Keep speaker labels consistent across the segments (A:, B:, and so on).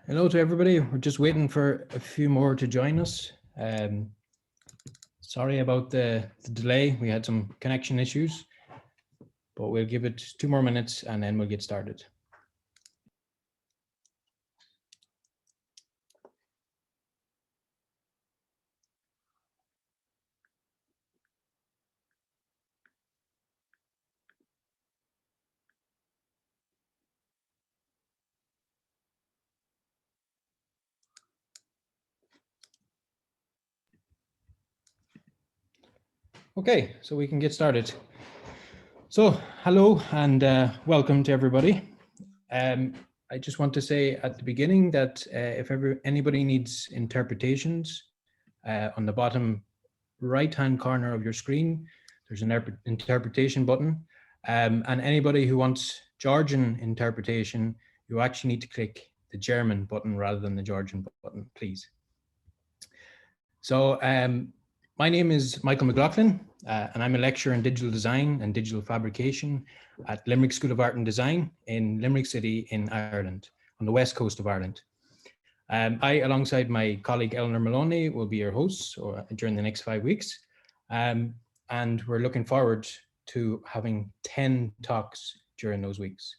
A: Hello to everybody. We're just waiting for a few more to join us. Sorry about the delay. We had some connection issues, but we'll give it 2 more minutes and then we'll get started. Okay, so we can get started. So hello and welcome to everybody. I just want to say at the beginning that if anybody needs interpretations, on the bottom right-hand corner of your screen, there's an interpretation button. And anybody who wants Georgian interpretation, you actually need to click the German button rather than the Georgian button, please. So my name is Michael McLaughlin, and I'm a lecturer in digital design and digital fabrication at Limerick School of Art and Design in Limerick City in Ireland, on the west coast of Ireland. I, alongside my colleague Eleanor Maloney, will be your hosts during the next 5 weeks. And we're looking forward to having 10 talks during those weeks.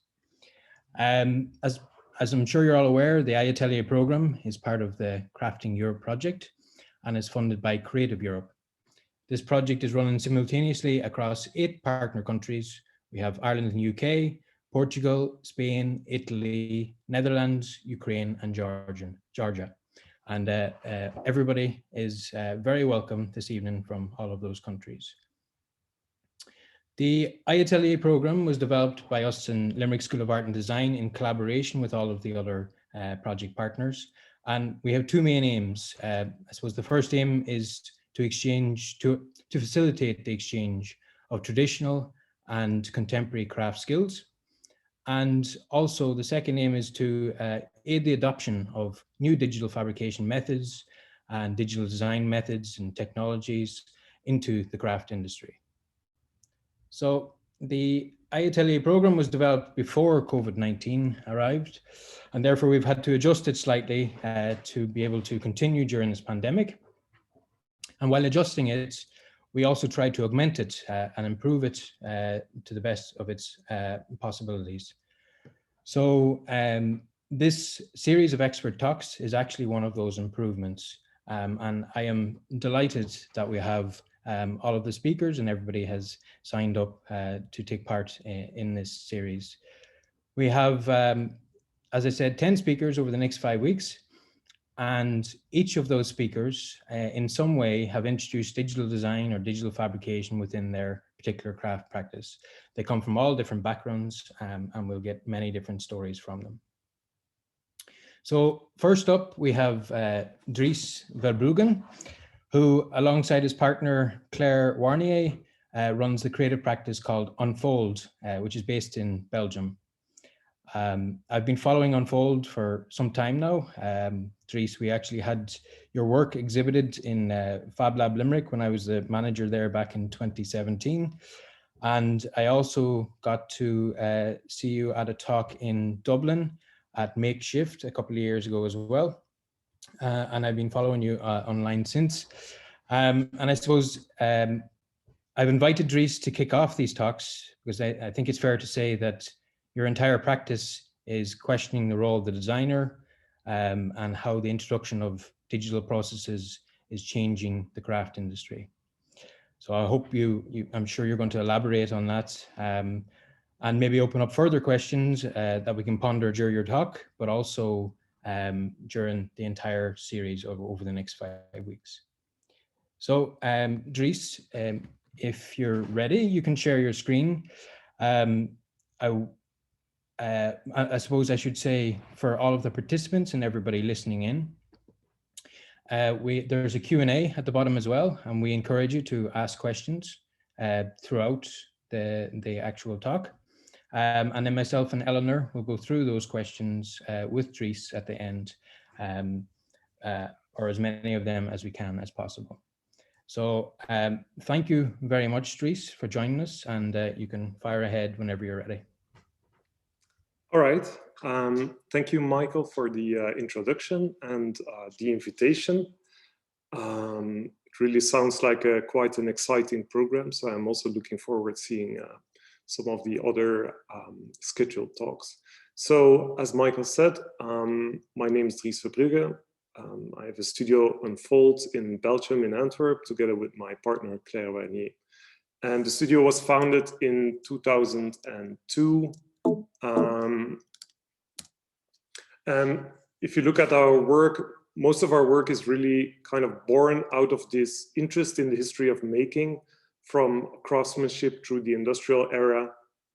A: As I'm sure you're all aware, the iAtelier program is part of the Crafting Europe project and is funded by Creative Europe. This project is running simultaneously across 8 partner countries. We have Ireland and UK, Portugal, Spain, Italy, Netherlands, Ukraine, and Georgia. And everybody is very welcome this evening from all of those countries. The iAtelier program was developed by us in Limerick School of Art and Design in collaboration with all of the other project partners. And we have 2 main aims. I suppose the first aim is to facilitate the exchange of traditional and contemporary craft skills. And also the second aim is to aid the adoption of new digital fabrication methods and digital design methods and technologies into the craft industry. So the iAtelier program was developed before COVID-19 arrived, and therefore we've had to adjust it slightly to be able to continue during this pandemic. And while adjusting it, we also tried to augment it and improve it to the best of its possibilities. So this series of expert talks is actually one of those improvements. And I am delighted that we have all of the speakers and everybody has signed up to take part in this series. We have, as I said, 10 speakers over the next 5 weeks. And each of those speakers in some way have introduced digital design or digital fabrication within their particular craft practice. They come from all different backgrounds and we'll get many different stories from them. So first up, we have Dries Verbruggen, who alongside his partner, Claire Warnier, runs the creative practice called Unfold, which is based in Belgium. I've been following Unfold for some time now. Dries, we actually had your work exhibited in Fab Lab Limerick when I was the manager there back in 2017. And I also got to see you at a talk in Dublin at Makeshift a couple of years ago as well. And I've been following you online since. And I suppose I've invited Dries to kick off these talks because I think it's fair to say that your entire practice is questioning the role of the designer and how the introduction of digital processes is changing the craft industry. So I hope I'm sure you're going to elaborate on that and maybe open up further questions that we can ponder during your talk, but also during the entire series over the next 5 weeks. So Dries, if you're ready, you can share your screen. I suppose I should say for all of the participants and everybody listening in, there's a Q&A at the bottom as well, and we encourage you to ask questions throughout the actual talk. And then myself and Eleanor will go through those questions with Dries at the end, or as many of them as we can as possible. So thank you very much, Dries, for joining us, and you can fire ahead whenever you're ready.
B: All right, Thank you, Michael, for the introduction and the invitation. It really sounds like quite an exciting program, so I'm also looking forward to seeing some of the other scheduled talks. So, as Michael said, my name is Dries Verbruggen. I have a studio Unfold in Belgium, in Antwerp, together with my partner, Claire Warnier. And the studio was founded in 2002. And if you look at our work, most of our work is really kind of born out of this interest in the history of making, from craftsmanship through the industrial era,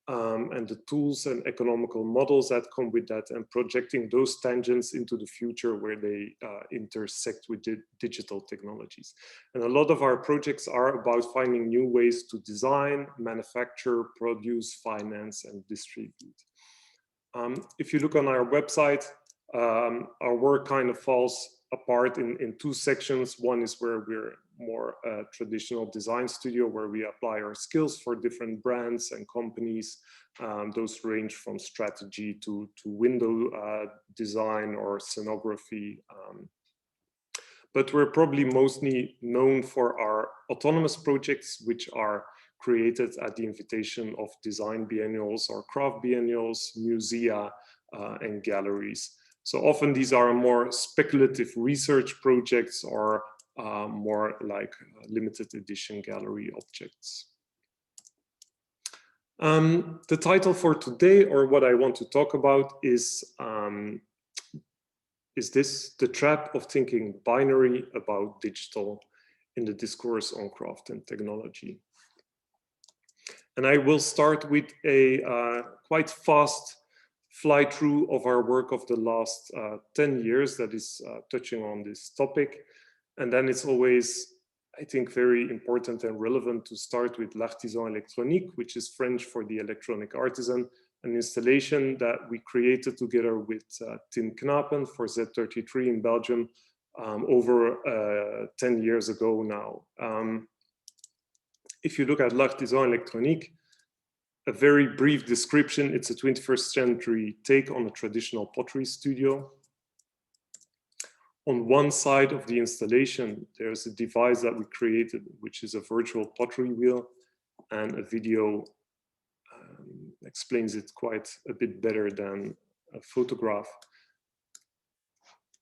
B: and the tools and economical models that come with that, and projecting those tangents into the future where they intersect with digital technologies. And a lot of our projects are about finding new ways to design, manufacture, produce, finance, and distribute. If you look on our website, our work kind of falls apart in two sections. One is where we're more a traditional design studio, where we apply our skills for different brands and companies. Those range from strategy to window design or scenography. But we're probably mostly known for our autonomous projects, which are created at the invitation of design biennials or craft biennials, musea, and galleries. So often these are more speculative research projects or more like limited edition gallery objects. The title for today, or what I want to talk about, is this: the trap of thinking binary about digital in the discourse on craft and technology. And I will start with a quite fast fly through of our work of the last 10 years that is touching on this topic. And then it's always, I think, very important and relevant to start with L'Artisan Électronique, which is French for the electronic artisan, an installation that we created together with Tim Knapen for Z33 in Belgium over 10 years ago now. If you look at L'Artisan Électronique, a very brief description: it's a 21st century take on a traditional pottery studio. On one side of the installation, there's a device that we created, which is a virtual pottery wheel, and a video explains it quite a bit better than a photograph.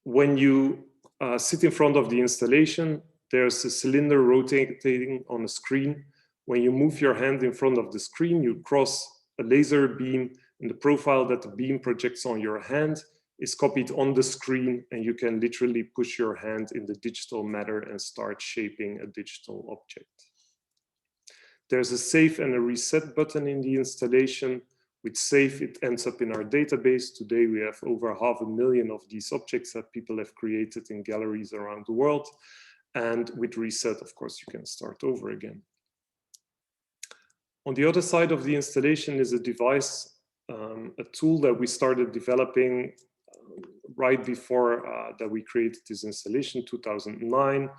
B: When you sit in front of the installation, there's a cylinder rotating on a screen. When you move your hand in front of the screen, you cross a laser beam, and the profile that the beam projects on your hand is copied on the screen, and you can literally push your hand in the digital matter and start shaping a digital object. There's a save and a reset button in the installation. With save, it ends up in our database. Today, we have over 500,000 of these objects that people have created in galleries around the world. And with reset, of course, you can start over again. On the other side of the installation is a device, a tool that we started developing right before that we created this installation, 2009,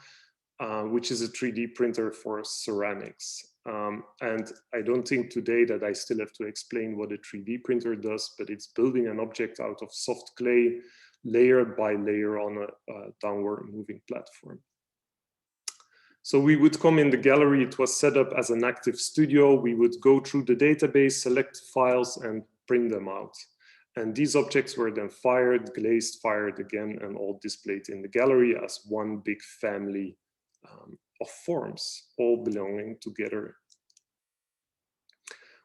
B: which is a 3D printer for ceramics. And I don't think today that I still have to explain what a 3D printer does, but it's building an object out of soft clay, layer by layer on a downward moving platform. So we would come in the gallery. It was set up as an active studio. We would go through the database, select files, and print them out. And these objects were then fired, glazed, fired again, and all displayed in the gallery as one big family of forms, all belonging together.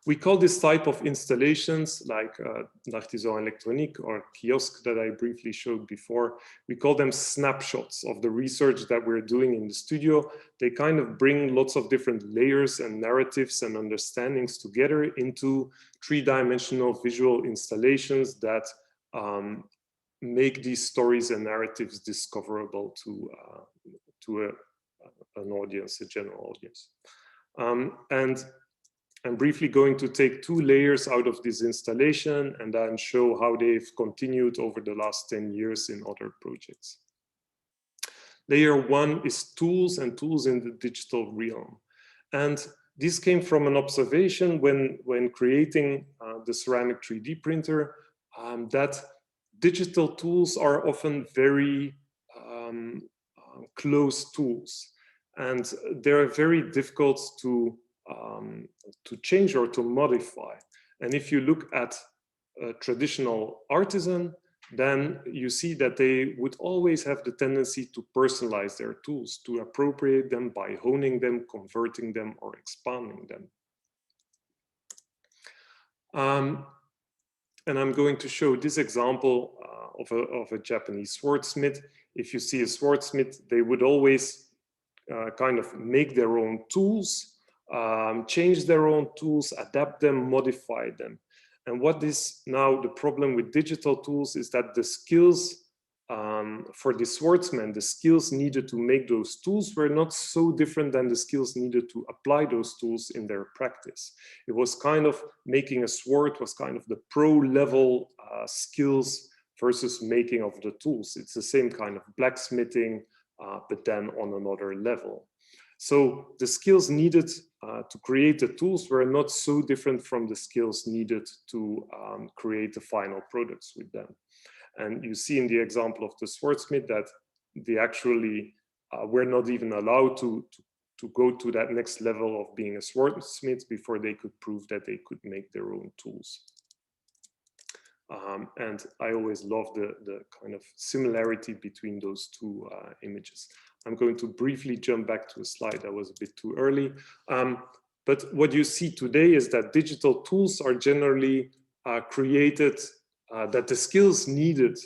B: We call this type of installations, like L'Artisan Électronique or kiosk that I briefly showed before, we call them snapshots of the research that we're doing in the studio. They kind of bring lots of different layers and narratives and understandings together into three-dimensional visual installations that make these stories and narratives discoverable to an audience, a general audience. And I'm briefly going to take two layers out of this installation and then show how they've continued over the last 10 years in other projects. Layer one is tools and tools in the digital realm. And this came from an observation when creating the ceramic 3D printer. that digital tools are often very closed tools, and they're very difficult to change or to modify. And if you look at a traditional artisan, then you see that they would always have the tendency to personalize their tools, to appropriate them by honing them, converting them, or expanding them. And I'm going to show this example of a Japanese swordsmith. If you see a swordsmith, they would always kind of make their own tools, change their own tools, adapt them, modify them. And what is now the problem with digital tools is that the skills for the swordsman, the skills needed to make those tools were not so different than the skills needed to apply those tools in their practice. It was kind of making a sword was kind of the pro level skills versus making of the tools. It's the same kind of blacksmithing, but then on another level. So the skills needed to create the tools were not so different from the skills needed to create the final products with them. And you see in the example of the swordsmith that they actually were not even allowed to go to that next level of being a swordsmith before they could prove that they could make their own tools. And I always love the kind of similarity between those two images. I'm going to briefly jump back to a slide that was a bit too early. But what you see today is that digital tools are generally created, that the skills needed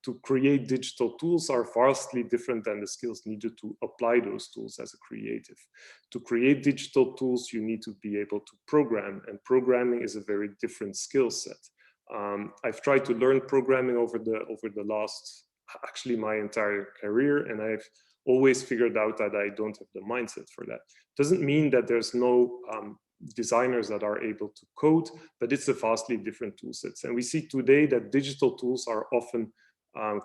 B: to create digital tools are vastly different than the skills needed to apply those tools as a creative. To create digital tools, you need to be able to program, and programming is a very different skill set. I've tried to learn programming over the last, actually my entire career, and I've always figured out that I don't have the mindset for that. Doesn't mean that there's no designers that are able to code, but it's a vastly different tool sets. And we see today that digital tools are often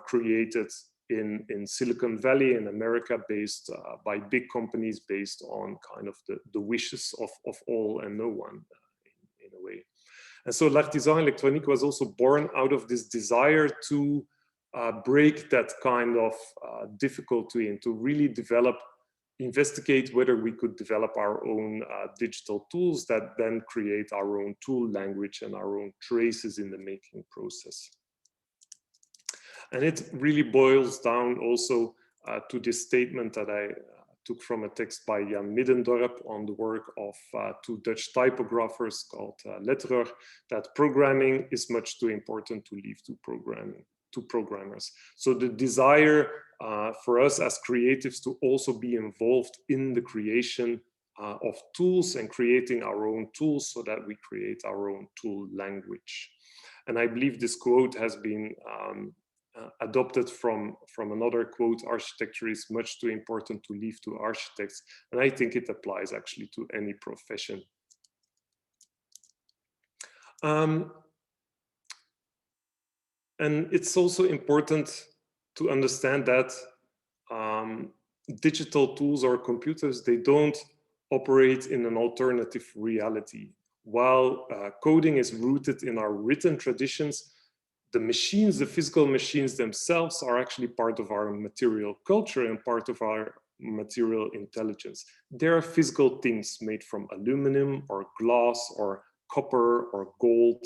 B: created in Silicon Valley in America, based by big companies, based on kind of the wishes of all and no one in a way. And so L'Artisan Electronique was also born out of this desire to break that kind of difficulty and to really investigate whether we could develop our own digital tools that then create our own tool language and our own traces in the making process. And it really boils down also to this statement that I took from a text by Jan Middendorp on the work of two Dutch typographers called Letterer, that programming is much too important to leave to programmers. So the desire for us as creatives to also be involved in the creation of tools and creating our own tools so that we create our own tool language. And I believe this quote has been adopted from another quote: architecture is much too important to leave to architects. And I think it applies actually to any profession. And it's also important to understand that digital tools or computers, they don't operate in an alternative reality. While coding is rooted in our written traditions, the machines, the physical machines themselves, are actually part of our material culture and part of our material intelligence. They are physical things made from aluminum or glass or copper or gold.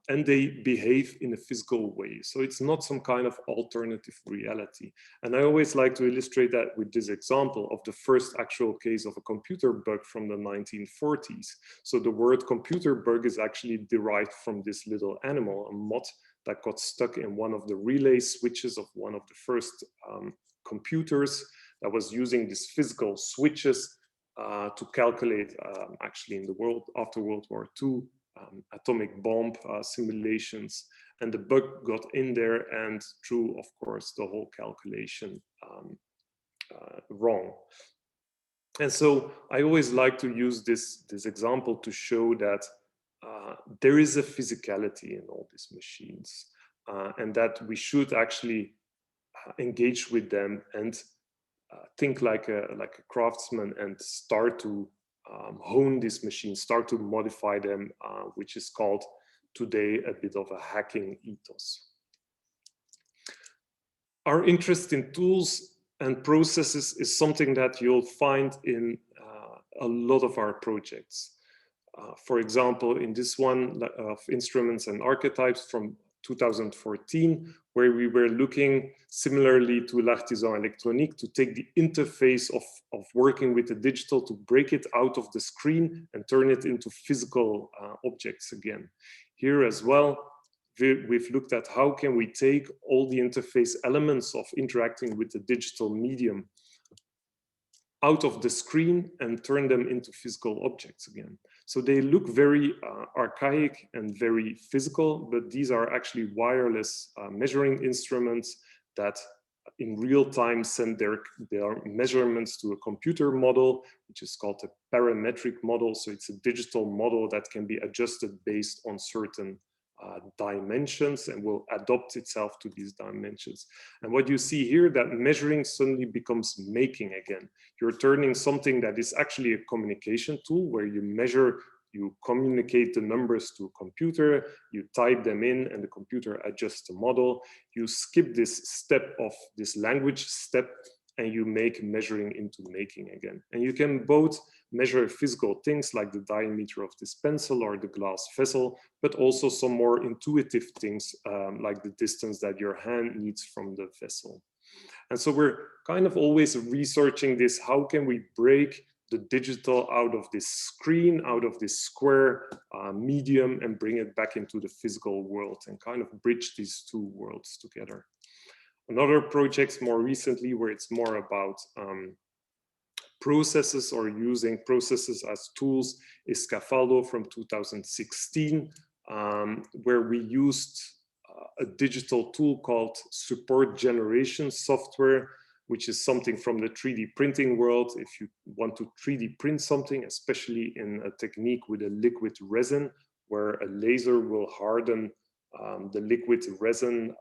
B: And they behave in a physical way. So it's not some kind of alternative reality. And I always like to illustrate that with this example of the first actual case of a computer bug from the 1940s. So the word computer bug is actually derived from this little animal, a moth that got stuck in one of the relay switches of one of the first computers that was using these physical switches to calculate, actually in the world after World War II, atomic bomb simulations, and the bug got in there and threw, of course, the whole calculation wrong. And so I always like to use this example to show that there is a physicality in all these machines, and that we should actually engage with them and think like a craftsman and start to hone these machines, start to modify them, which is called today a bit of a hacking ethos. Our interest in tools and processes is something that you'll find in a lot of our projects. For example, in this one of instruments and archetypes from 2014, where we were looking similarly to l'artisan électronique to take the interface of working with the digital, to break it out of the screen and turn it into physical objects again. Here as well, we've looked at how can we take all the interface elements of interacting with the digital medium out of the screen and turn them into physical objects again. So they look very archaic and very physical, but these are actually wireless measuring instruments that in real time send their measurements to a computer model, which is called a parametric model. So it's a digital model that can be adjusted based on certain dimensions and will adapt itself to these dimensions. And what you see here, that measuring suddenly becomes making again. You're turning something that is actually a communication tool where you measure, you communicate the numbers to a computer, you type them in and the computer adjusts the model. You skip this step of this language step and you make measuring into making again. And you can both measure physical things like the diameter of this pencil or the glass vessel, but also some more intuitive things like the distance that your hand needs from the vessel. And so we're kind of always researching this. How can we break the digital out of this screen, out of this square medium, and bring it back into the physical world and kind of bridge these two worlds together? Another project more recently where it's more about processes or using processes as tools is Scafaldo from 2016, where we used a digital tool called support generation software, which is something from the 3D printing world. If you want to 3D print something, especially in a technique with a liquid resin, where a laser will harden the liquid resin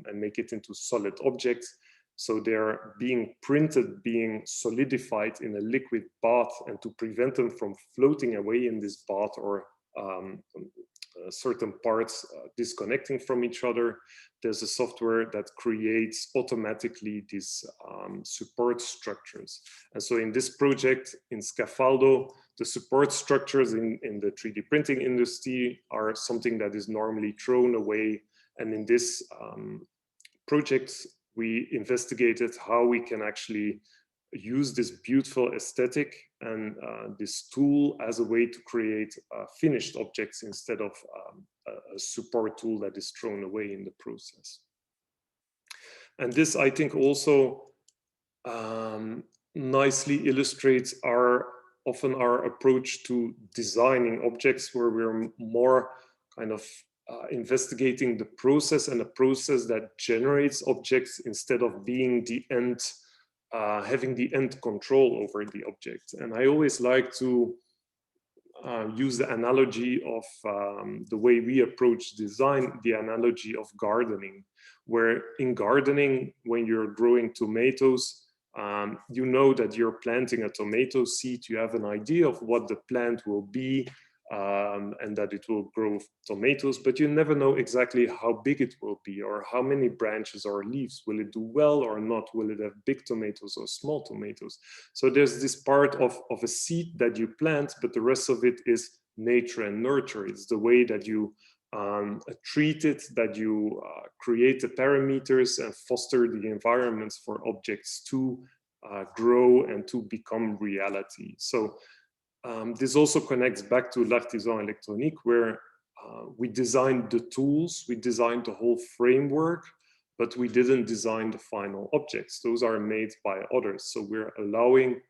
B: and make it into solid objects. So they're being printed, being solidified in a liquid bath, and to prevent them from floating away in this bath or certain parts disconnecting from each other, there's a software that creates automatically these support structures. And so in this project in Scafaldo, the support structures in the 3D printing industry are something that is normally thrown away. And in this project, we investigated how we can actually use this beautiful aesthetic and this tool as a way to create finished objects instead of a support tool that is thrown away in the process. And this, I think, also nicely illustrates often our approach to designing objects, where we're more kind of investigating the process and a process that generates objects instead of being the end, having the end control over the object. And I always like to use the analogy of the way we approach design, the analogy of gardening, where in gardening, when you're growing tomatoes, you know that you're planting a tomato seed, you have an idea of what the plant will be, and that it will grow tomatoes, but you never know exactly how big it will be or how many branches or leaves. Will it do well or not? Will it have big tomatoes or small tomatoes? So there's this part of a seed that you plant, but the rest of it is nature and nurture. It's the way that you treat it, that you create the parameters and foster the environments for objects to grow and to become reality. So this also connects back to l'artisan électronique, where we designed the tools, we designed the whole framework, but we didn't design the final objects. Those are made by others. So we're allowing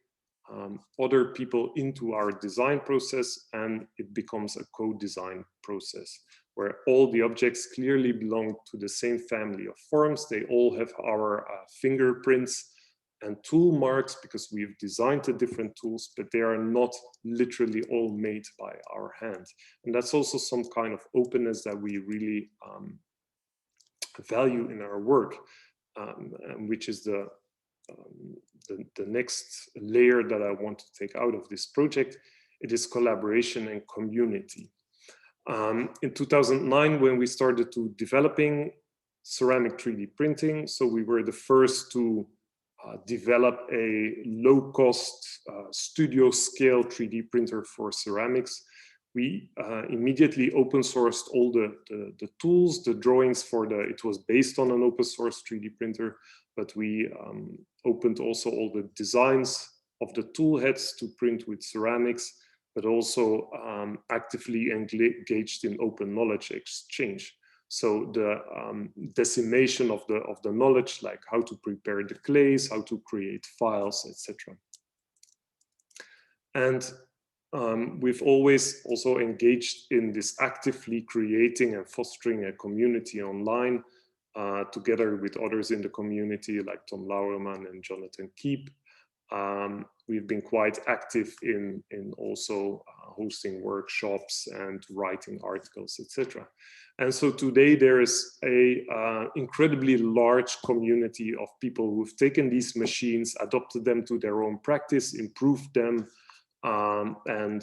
B: other people into our design process, and it becomes a co-design process where all the objects clearly belong to the same family of forms. They all have our fingerprints and tool marks because we've designed the different tools, but they are not literally all made by our hand. And that's also some kind of openness that we really value in our work, which is the next layer that I want to take out of this project. It is collaboration and community. In 2009, when we started to developing ceramic 3D printing, so we were the first to develop a low-cost studio scale 3D printer for ceramics. We immediately open sourced all the tools, the drawings for it was based on an open source 3D printer, but we opened also all the designs of the tool heads to print with ceramics, but also actively engaged in open knowledge exchange. So the decimation of the knowledge, like how to prepare the clays, how to create files, etc. And we've always also engaged in this actively creating and fostering a community online together with others in the community like Tom Lauerman and Jonathan Keep. We've been quite active in also hosting workshops and writing articles, etc. And so today there is a incredibly large community of people who've taken these machines, adopted them to their own practice, improved them, and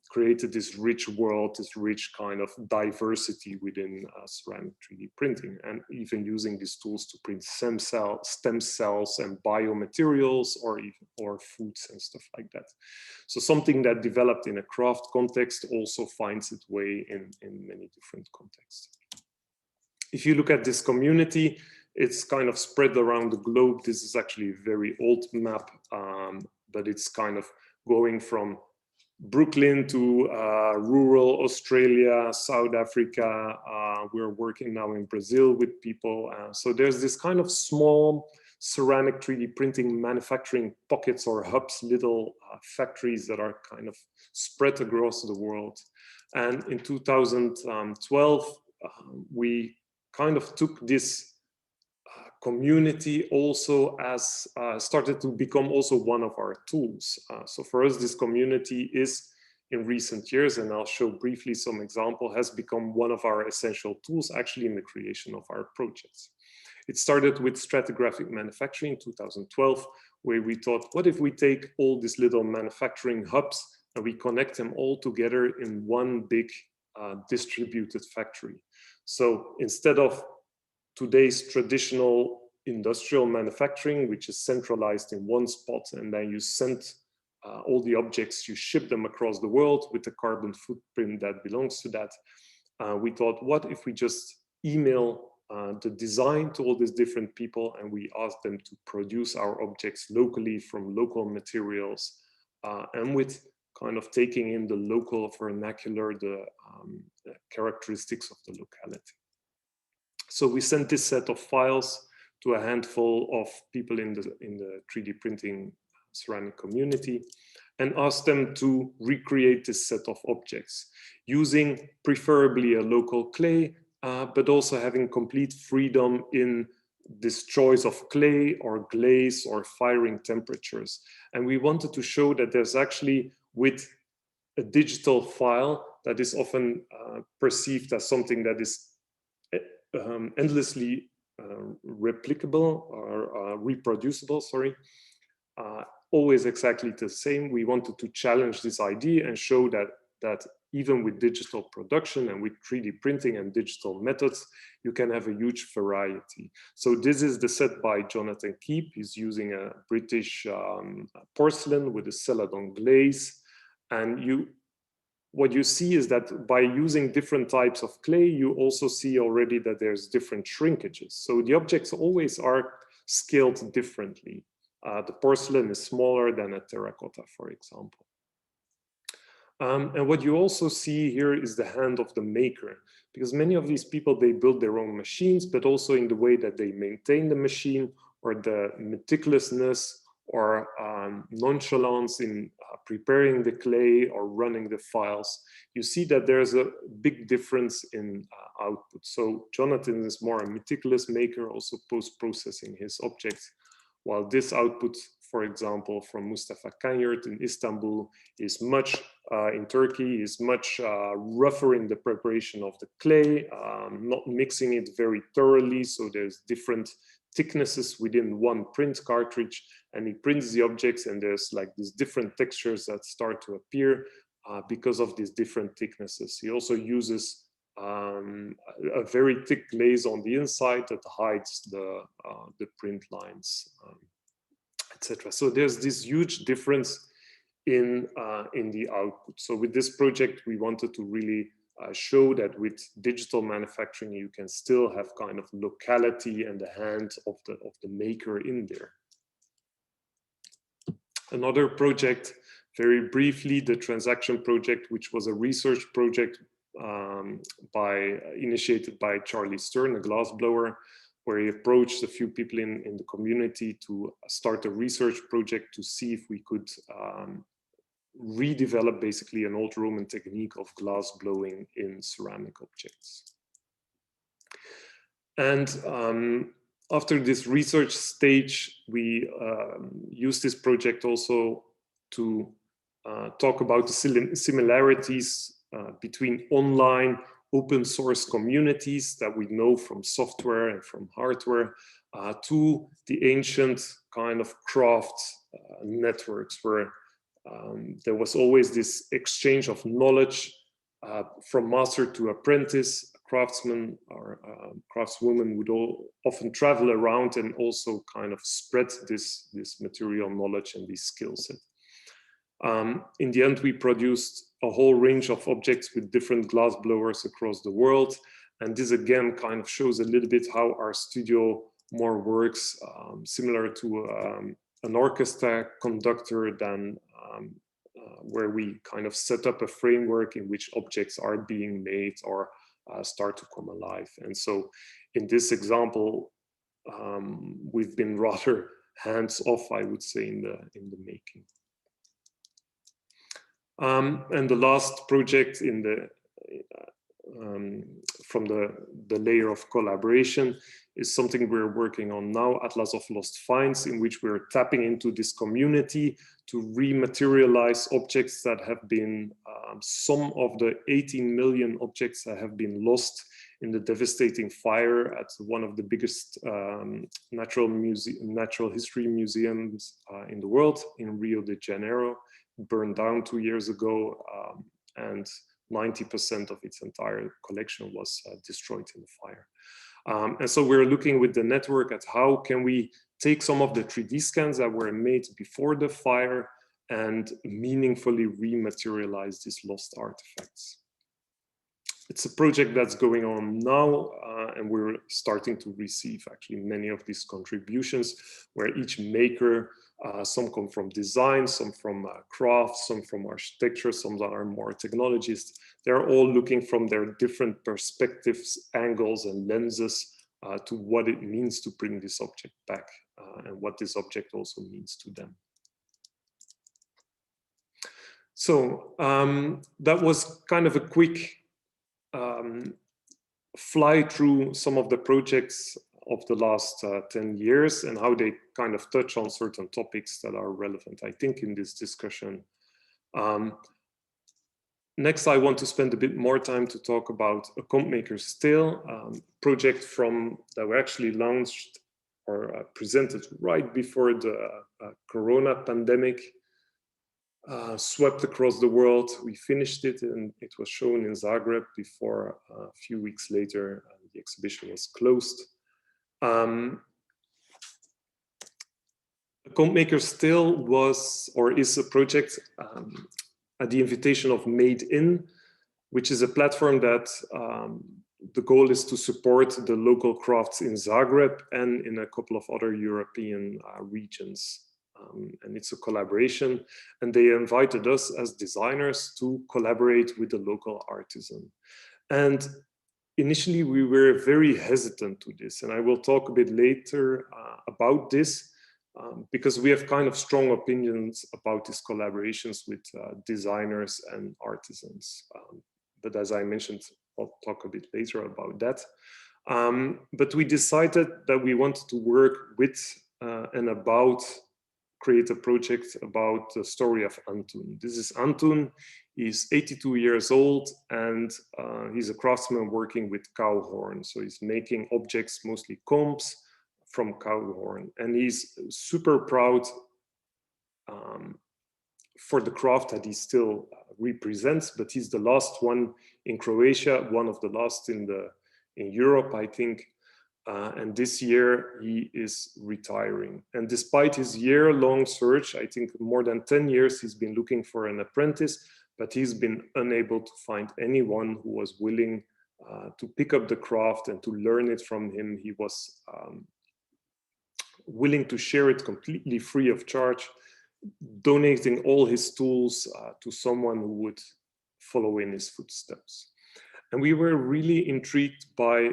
B: created this rich world, this rich kind of diversity within ceramic 3D printing, and even using these tools to print stem cells and biomaterials, or foods and stuff like that. So something that developed in a craft context also finds its way in many different contexts. If you look at this community, it's kind of spread around the globe. This is actually a very old map, but it's kind of going from Brooklyn to rural Australia, South Africa. We're working now in Brazil with people. So there's this kind of small ceramic 3D printing manufacturing pockets or hubs, little factories that are kind of spread across the world. And in 2012, we kind of took this community also as started to become also one of our tools. So for us, this community is in recent years, and I'll show briefly some example, has become one of our essential tools actually in the creation of our projects. It started with stratigraphic manufacturing in 2012, where we thought, what if we take all these little manufacturing hubs and we connect them all together in one big distributed factory. So instead of today's traditional industrial manufacturing, which is centralized in one spot, and then you send all the objects, you ship them across the world with the carbon footprint that belongs to that. We thought, what if we just email the design to all these different people and we ask them to produce our objects locally from local materials, and with kind of taking in the local vernacular, the characteristics of the locality. So we sent this set of files to a handful of people in the 3D printing ceramic community and asked them to recreate this set of objects using preferably a local clay, but also having complete freedom in this choice of clay or glaze or firing temperatures. And we wanted to show that there's actually, with a digital file that is often perceived as something that is endlessly replicable or reproducible, sorry, always exactly the same. We wanted to challenge this idea and show that even with digital production and with 3D printing and digital methods, you can have a huge variety. So this is the set by Jonathan Keep. He's using a British porcelain with a celadon glaze. And what you see is that by using different types of clay, you also see already that there's different shrinkages. So the objects always are scaled differently. The porcelain is smaller than a terracotta, for example. And what you also see here is the hand of the maker, because many of these people, they build their own machines, but also in the way that they maintain the machine, or the meticulousness or nonchalance in preparing the clay or running the files. You see that there's a big difference in output. So Jonathan is more a meticulous maker, also post-processing his objects, while this output, for example, from Mustafa Kanyert in Istanbul is much, in Turkey, is much rougher in the preparation of the clay, not mixing it very thoroughly. So there's different thicknesses within one print cartridge, and he prints the objects and there's like these different textures that start to appear. because of these different thicknesses. He also uses a very thick glaze on the inside that hides the print lines, etc. So there's this huge difference in the output. So with this project, we wanted to really show that with digital manufacturing, you can still have kind of locality and the hand of the maker in there. Another project, very briefly, the transaction project, which was a research project initiated by Charlie Stern, a glassblower, where he approached a few people in the community to start a research project to see if we could redevelop basically an old Roman technique of glass blowing in ceramic objects. And after this research stage, we used this project also to talk about the similarities between online open source communities that we know from software and from hardware to the ancient kind of craft networks where there was always this exchange of knowledge from master to apprentice. A craftsman or craftswoman would often travel around and also kind of spread this material knowledge and these skill set. In the end, we produced a whole range of objects with different glass blowers across the world. And this again kind of shows a little bit how our studio more works, similar to an orchestra conductor than where we kind of set up a framework in which objects are being made or start to come alive. And so in this example, we've been rather hands-off, I would say, in the making. And the last project in the from the layer of collaboration is something we're working on now, Atlas of Lost Finds, in which we're tapping into this community to rematerialize objects that have been, some of the 18 million objects that have been lost in the devastating fire at one of the biggest natural history museums in the world in Rio de Janeiro. Burned down 2 years ago, and 90% of its entire collection was destroyed in the fire. And so we're looking with the network at how can we take some of the 3D scans that were made before the fire and meaningfully rematerialize these lost artifacts. It's a project that's going on now, and we're starting to receive actually many of these contributions where each maker, some come from design, some from craft, some from architecture, some that are more technologists. They're all looking from their different perspectives, angles, and lenses to what it means to bring this object back and what this object also means to them. So that was kind of a quick fly through some of the projects of the last 10 years and how they kind of touch on certain topics that are relevant, I think, in this discussion. Next, I want to spend a bit more time to talk about a Combmaker Still project that we actually launched or presented right before the Corona pandemic swept across the world. We finished it and it was shown in Zagreb before a few weeks later the exhibition was closed. Combmaker Still was or is a project at the invitation of Made In, which is a platform that the goal is to support the local crafts in Zagreb and in a couple of other European regions. And it's a collaboration, and they invited us as designers to collaborate with the local artisan. And initially we were very hesitant to this, and I will talk a bit later about this because we have kind of strong opinions about these collaborations with designers and artisans. But as I mentioned, I'll talk a bit later about that. But we decided that we wanted to work with and about create a project about the story of Antun. This is Antun. He's 82 years old and he's a craftsman working with cow horn. So he's making objects, mostly combs, from cow horn. And he's super proud for the craft that he's still represents, but he's the last one in Croatia, one of the last in Europe, I think. And this year he is retiring. And despite his year-long search, I think more than 10 years, he's been looking for an apprentice, but he's been unable to find anyone who was willing to pick up the craft and to learn it from him. He was willing to share it completely free of charge, donating all his tools to someone who would follow in his footsteps. And we were really intrigued by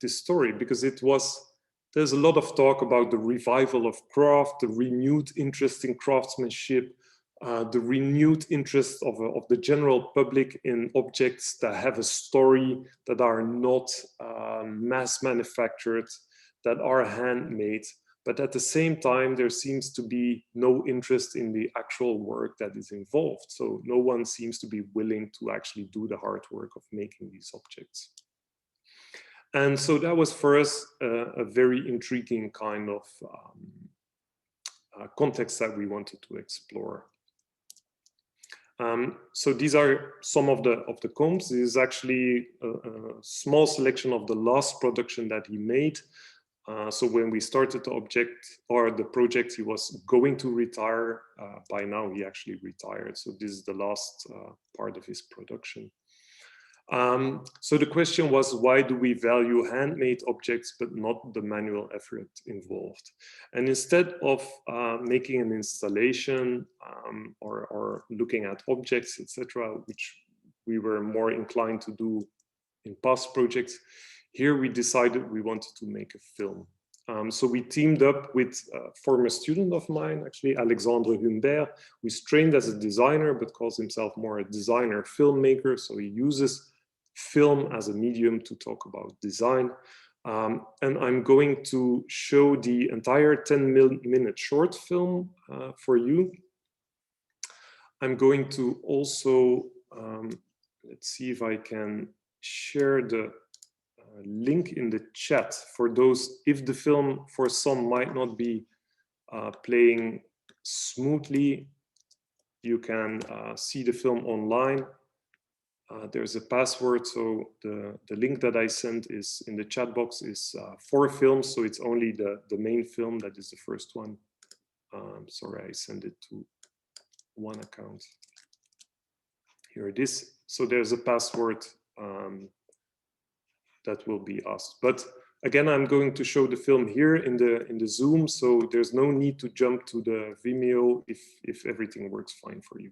B: this story because there's a lot of talk about the revival of craft, the renewed interest in craftsmanship, the renewed interest of the general public in objects that have a story, that are not mass manufactured, that are handmade. But at the same time, there seems to be no interest in the actual work that is involved. So no one seems to be willing to actually do the hard work of making these objects. And so that was for us a very intriguing kind of context that we wanted to explore. So these are some of the combs. This is actually a small selection of the last production that he made. So when we started the project, he was going to retire. By now, he actually retired. So this is the last part of his production. So the question was, why do we value handmade objects but not the manual effort involved? And instead of making an installation or looking at objects, etc., which we were more inclined to do in past projects, here we decided we wanted to make a film. So we teamed up with a former student of mine, actually, Alexandre Humbert, who's trained as a designer, but calls himself more a designer filmmaker. So he uses film as a medium to talk about design. And I'm going to show the entire 10-minute short film for you. I'm going to also, let's see if I can share the link in the chat for those, if the film for some might not be playing smoothly, you can see the film online. There's a password, so the link that I sent is in the chat box is for films, so it's only the main film that is the first one. Sorry, I sent it to one account. Here it is. So there's a password that will be asked. But again, I'm going to show the film here in the Zoom, so there's no need to jump to the Vimeo if everything works fine for you.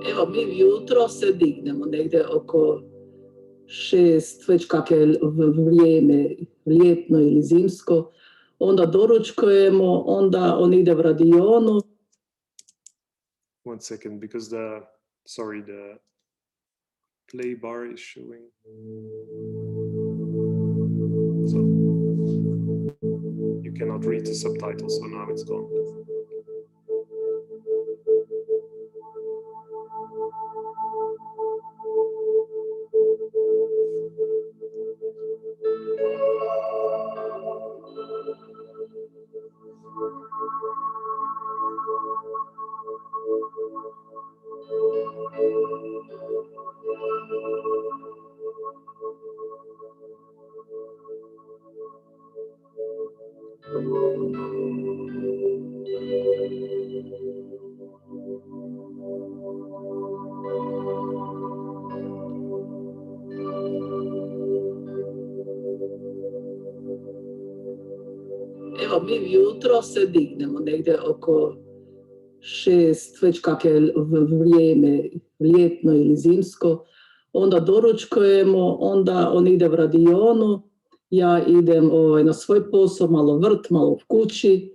C: Evo, mi ujutro se dignemo negdje oko 6, već kak je vrijeme, ljetno ili zimsko, onda doručkujemo, onda on ide v radionu.
B: One second, because the play bar is showing. So you cannot read the subtitles, so now it's gone.
C: evo, mi jutro se dignemo negdje oko 6, već kak je vrijeme, ljetno ili zimsko, onda doručkujemo, onda on ide v radionu, ja idem na svoj posao, malo vrt, malo v kući,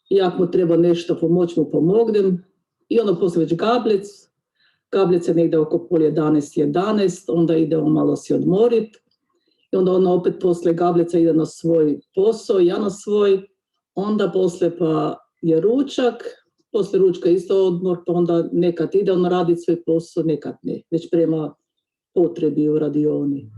C: i ako mu treba nešto pomoći, mu pomognem, i onda poslije već gablec je negdje oko pola 11, onda idemo malo si odmorit, i onda ona opet poslije gablica ide na svoj posao, ja na svoj, onda poslije pa je ručak, poslije ručka isto odmor, pa onda nekad ide on raditi svoj posao, nekad ne, već prema potrebi u radioni.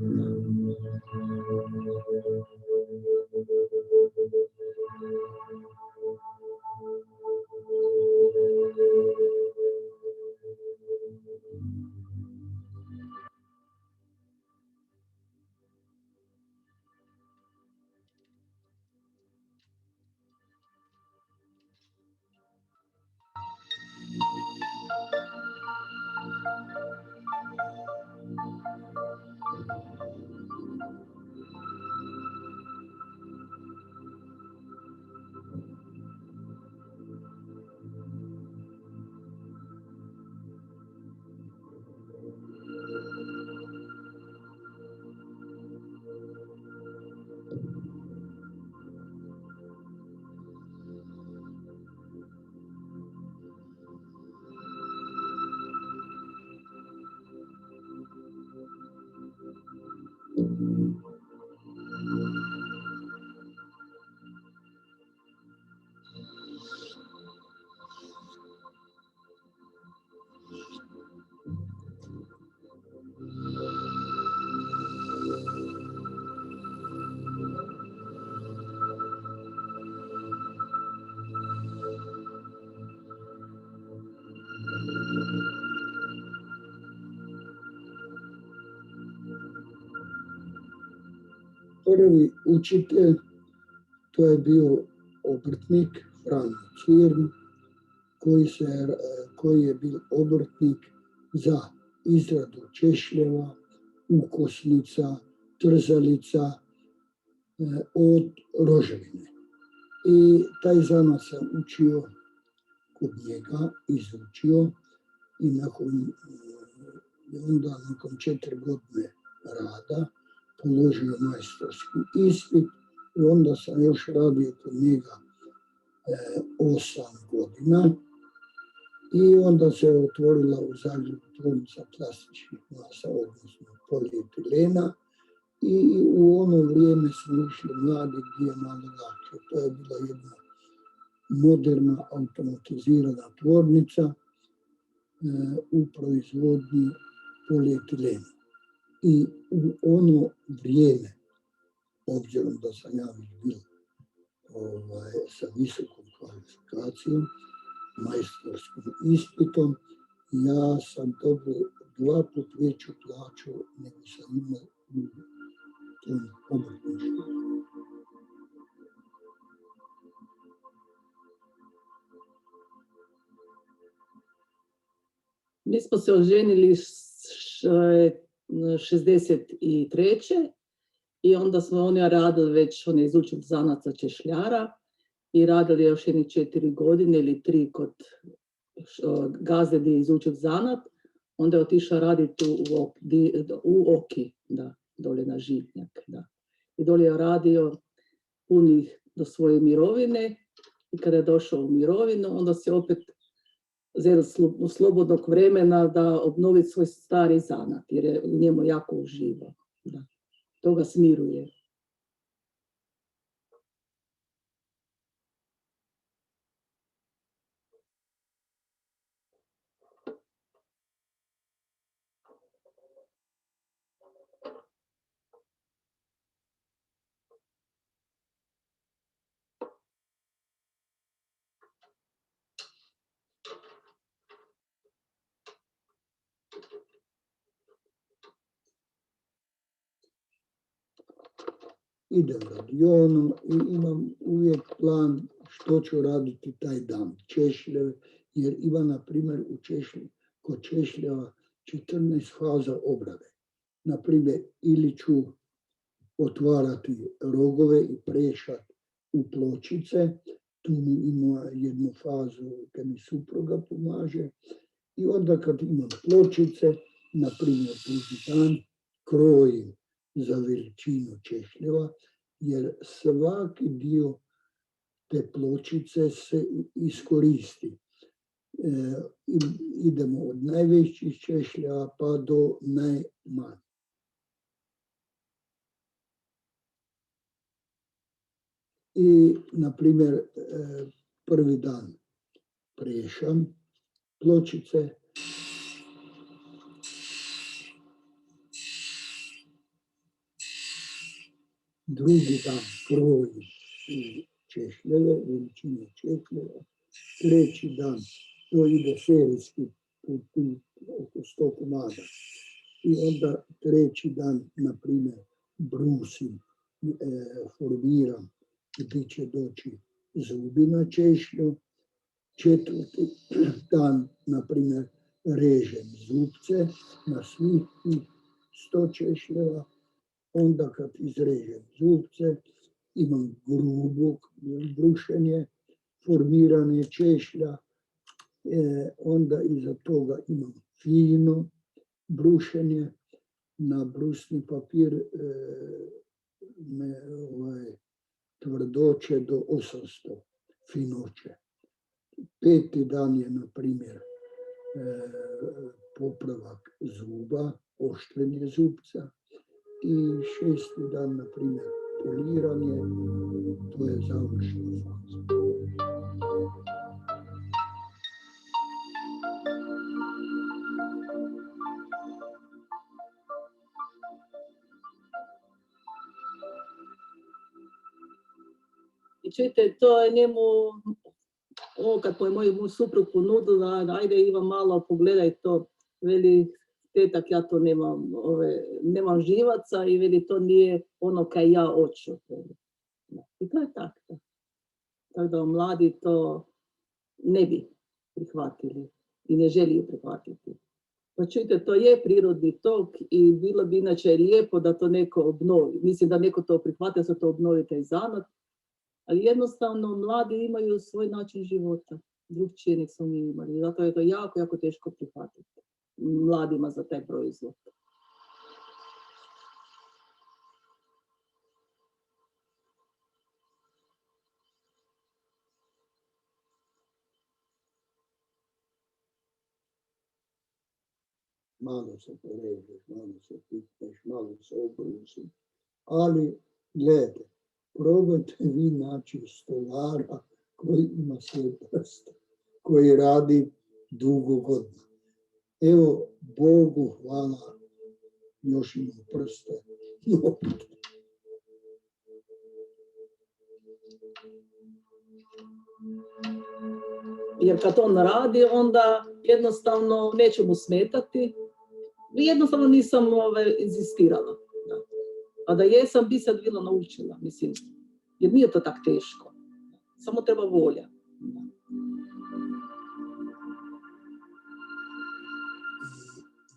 D: Prvi učitelj, to je bio obrtnik Franjo Cirn, koji je bio obrtnik za izradu češljeva, ukosnica, trzalica od roževine. I taj zanat sam učio kod njega, izučio i onda nakon 4 godine rada položio majstorski ispit i onda sam još radio kod njega 8 godina i onda se otvorila u Zagrebu tvornica plastičnih masa, odnosno polietilena, i u ono vrijeme smo išli mladi gdje je malo lakše. To je bila jedna moderna automatizirana tvornica u proizvodnji polietilena. I u ono vrijeme, obzirom da sam ja bio sa visokom kvalifikacijom, majstorskim ispitom, ja sam dobio 2 puta veću plaću nego sam imao u tom obrtništvu.
C: Mi smo se oženili 63. i onda smo oni radili već, on je izučili zanat za češljara i radili još jednih 4 godine ili 3 kod gazde gdje je izučili zanat. Onda je otišao raditi u Oki, da, dole na Žitnjak. Da. I dole je radio punih do svoje mirovine i kada je došao u mirovinu, onda se opet uzeo slobodnog vremena da obnovi svoj stari zanat, jer je u njemu jako uživao. Da. To ga smiruje.
D: Idem radionu i imam uvijek plan što ću raditi taj dan. Češljeve, jer ima, na primjer, kod češljeva 14 faza obrade. Na primjer, ili ću otvarati rogove i prešati u pločice. Tu mi ima jednu fazu kad mi supruga pomaže. I onda kad imam pločice, na primjer drugi dan, krojim za veličinu češljeva, jer svaki dio te pločice se iskoristi. Idemo od najvećih češlja pa do najmanjih. I, na primjer, prvi dan prešam pločice, drugi dan krojim češljeve, veličine češljeva, treći dan to ide serijski oko 100 komada. I onda treći dan, na primjer, brusim, formiram gdje će doći zubi na češlju. Četvrti dan, na primjer, režem zubce na svih 100 češljeva. Onda kad izrežem zubce, imam grubo brušenje, formiranje češlja, onda iza toga imam fino brušenje, na brusni papir tvrdoće do 800 finoće. Peti dan je, na primjer, popravak zuba, oštrenje zubca. I šesti dan, na primjer, poliranje, to je završna faza.
C: I čujte, to je njemu, kad je moju suprug ponudila, ajde Iva malo pogledaj to, veli, tetak, ja to nemam živaca i veli, to nije ono kaj ja hoću. I to je tako. Tako da mladi to ne bi prihvatili i ne želi prihvatiti. Pa čujte, to je prirodni tok i bilo bi inače lijepo da to neko obnovi. Mislim da neko to prihvati, da se to obnovi taj zanat, ali jednostavno mladi imaju svoj način života. Drugčije nek smo mi imali. Zato je to jako, jako teško prihvatiti mladima za taj proizvod.
D: Malo se porežeš, malo se pipneš, malo se obrusi. Ali, gledajte, probajte vi naći stolara koji ima svoj prst, koji radi dugo godina. Evo, Bogu hvala, još ima prste.
C: Jer kad on radi, onda jednostavno neće mu smetati. Jednostavno nisam inzistirala. A da jesam, bi sad bila naučila, mislim. Jer nije to tako teško. Samo treba volja.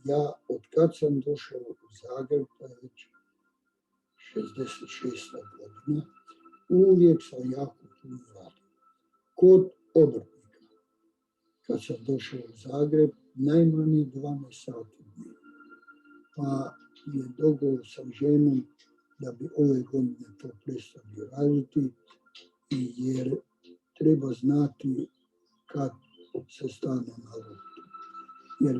D: Ja, od kad sam došao u Zagreb, to je već 66. godina, uvijek sam jako puno radio. Kod obrtnika, kad sam došao u Zagreb, najmanje 12 sati dnevno. Pa je dogovor sa ženom da bi ove godine to prestali raditi, jer treba znati kad se stane na loptu. Jer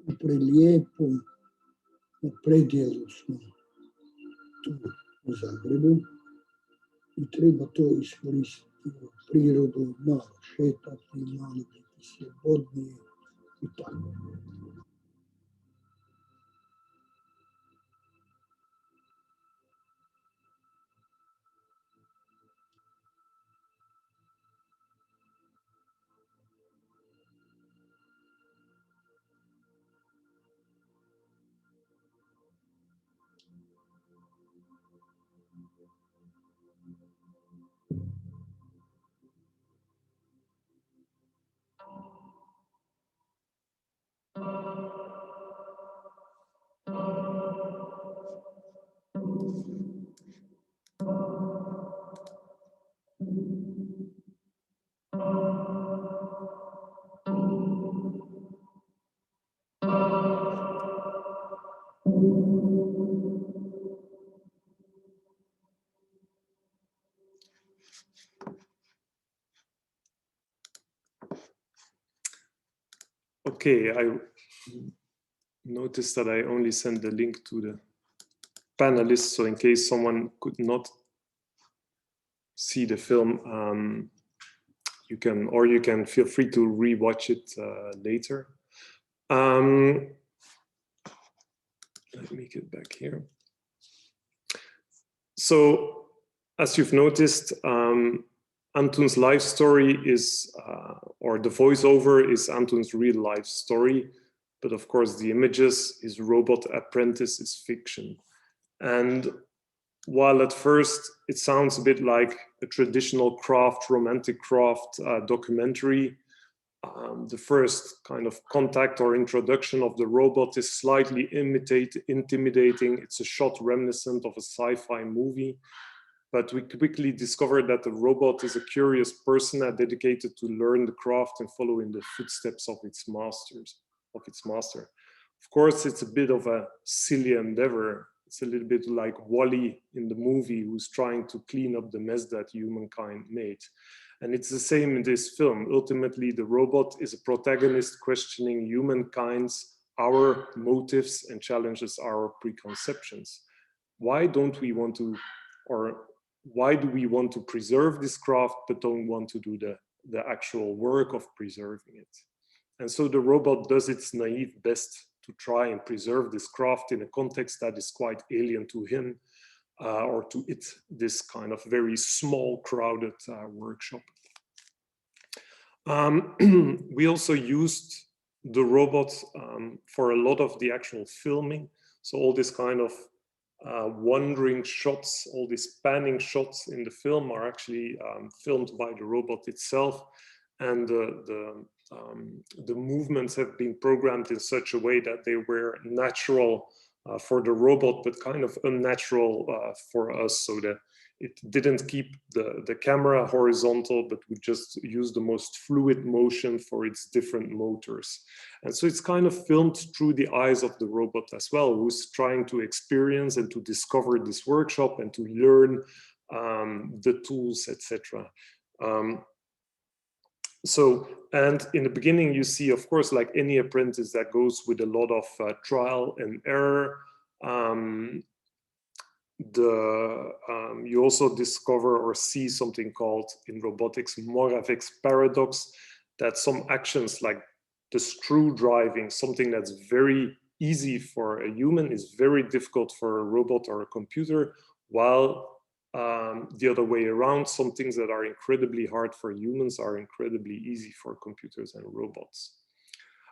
D: u prelijepom predjelu smo tu u Zagrebu i treba to iskoristiti u prirodu, malo šetati, malo biti slobodniji i tako.
B: Okay, I noticed that I only sent the link to the panelists, so in case someone could not see the film, you can feel free to rewatch it later. Let me get back here. So, as you've noticed, Anton's life story is, or the voiceover is Anton's real life story, but of course the images, his robot apprentice, is fiction. And while at first it sounds a bit like a traditional craft, romantic craft documentary, the first kind of contact or introduction of the robot is slightly intimidating. It's a shot reminiscent of a sci-fi movie, but we quickly discovered that the robot is a curious person dedicated to learn the craft and follow in the footsteps of its master. Of course, it's a bit of a silly endeavor. It's a little bit like Wall-E in the movie, who's trying to clean up the mess that humankind made. And it's the same in this film. Ultimately, the robot is a protagonist questioning humankind's, our motives, and challenges our preconceptions. Why don't we want to, or why do we want to preserve this craft but don't want to do the actual work of preserving it? And so the robot does its naive best to try and preserve this craft in a context that is quite alien to him, or to it, this kind of very small, crowded workshop. We also used the robot for a lot of the actual filming. So all this kind of wandering shots, all these panning shots in the film are actually filmed by the robot itself. And the movements have been programmed in such a way that they were natural for the robot, but kind of unnatural for us, so that it didn't keep the camera horizontal, but would just use the most fluid motion for its different motors. And so it's kind of filmed through the eyes of the robot as well, who's trying to experience and to discover this workshop and to learn the tools, etc. And in the beginning, you see, of course, like any apprentice, that goes with a lot of trial and error. You also discover or see something called in robotics Moravec's paradox, that some actions like the screw driving, something that's very easy for a human, is very difficult for a robot or a computer, while the other way around, some things that are incredibly hard for humans are incredibly easy for computers and robots.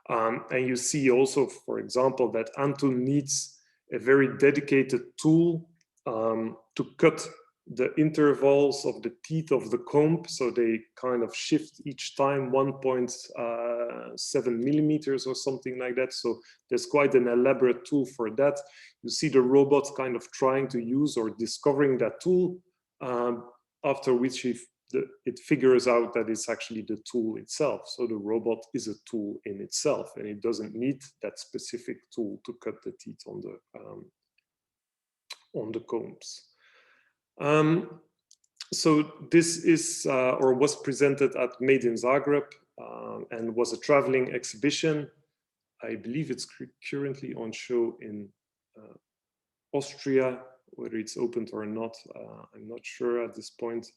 B: And you see also, for example, that Anton needs a very dedicated tool to cut the intervals of the teeth of the comb, so they kind of shift each time 1.7 millimeters or something like that. So there's quite an elaborate tool for that. You see the robot kind of trying to use or discovering that tool, after which it figures out that it's actually the tool itself. So the robot is a tool in itself, and it doesn't need that specific tool to cut the teeth on the combs. So this is or was presented at Made in Zagreb and was a traveling exhibition. I believe it's currently on show in Austria. Whether it's opened or not, I'm not sure at this point.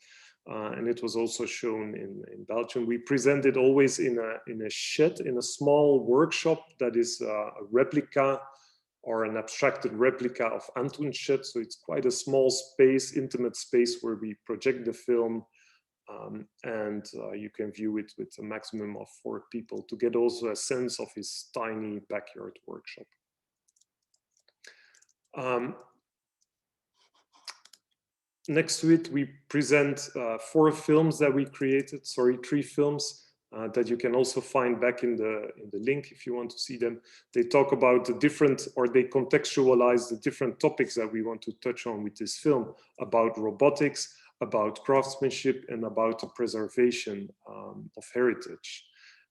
B: And it was also shown in Belgium. We present it always in a shed, in a small workshop that is a replica or an abstracted replica of Anton's shed. So it's quite a small space, intimate space, where we project the film, and you can view it with a maximum of 4 people to get also a sense of his tiny backyard workshop. Next to it, we present 4 films that we created, 3 films that you can also find back in the link if you want to see them. They talk about the different, or they contextualize the different topics that we want to touch on with this film, about robotics, about craftsmanship, and about the preservation of heritage.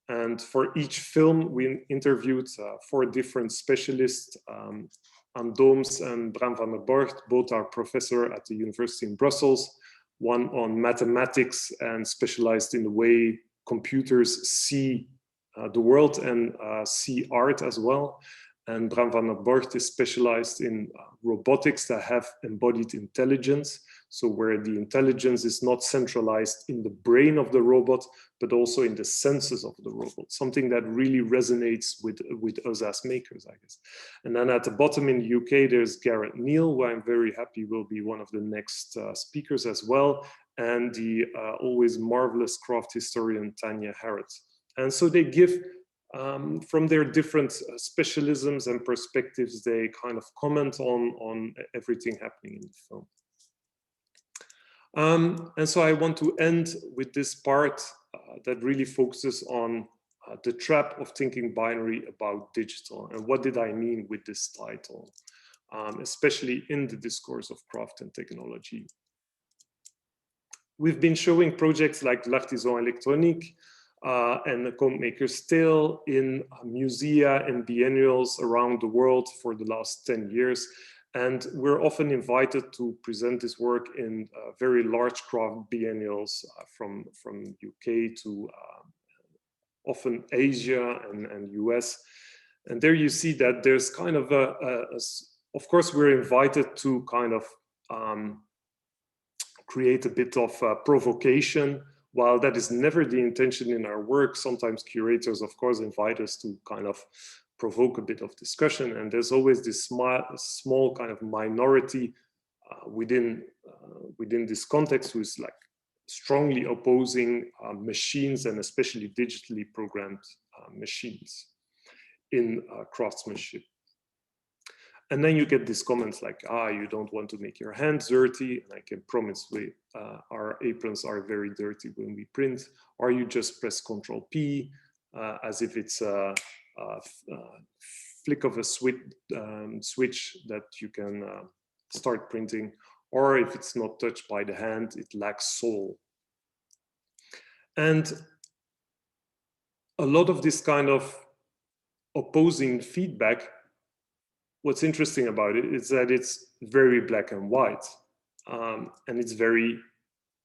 B: And for each film, we interviewed 4 different specialists. Anne Dooms and Bram van der Borgt, both are professor at the University in Brussels, one on mathematics and specialized in the way computers see the world and see art as well. And Bram van der Borgt is specialized in robotics that have embodied intelligence. So where the intelligence is not centralized in the brain of the robot, but also in the senses of the robot, something that really resonates with us as makers, I guess. And then at the bottom in the UK, there's Garrett Neal, who I'm very happy will be one of the next speakers as well, and the always marvelous craft historian, Tanya Harrod. And so they give, from their different specialisms and perspectives, they kind of comment on everything happening in the film. And so I want to end with this part that really focuses on the trap of thinking binary about digital. And what did I mean with this title, especially in the discourse of craft and technology? We've been showing projects like l'Artisan électronique and the Combmaker still in musea and biennials around the world for the last 10 years. And we're often invited to present this work in very large craft biennials from UK to often Asia and US. And there you see that there's kind of of course, we're invited to kind of create a bit of provocation. While that is never the intention in our work, sometimes curators, of course, invite us to kind of provoke a bit of discussion. And there's always this small kind of minority within this context who is like strongly opposing machines, and especially digitally programmed machines in craftsmanship. And then you get these comments like, you don't want to make your hands dirty. And I can promise our aprons are very dirty when we print. Or you just press Ctrl P as if it's a flick of a switch that you can start printing. Or if it's not touched by the hand, it lacks soul. And a lot of this kind of opposing feedback, what's interesting about it is that it's very black and white, and it's very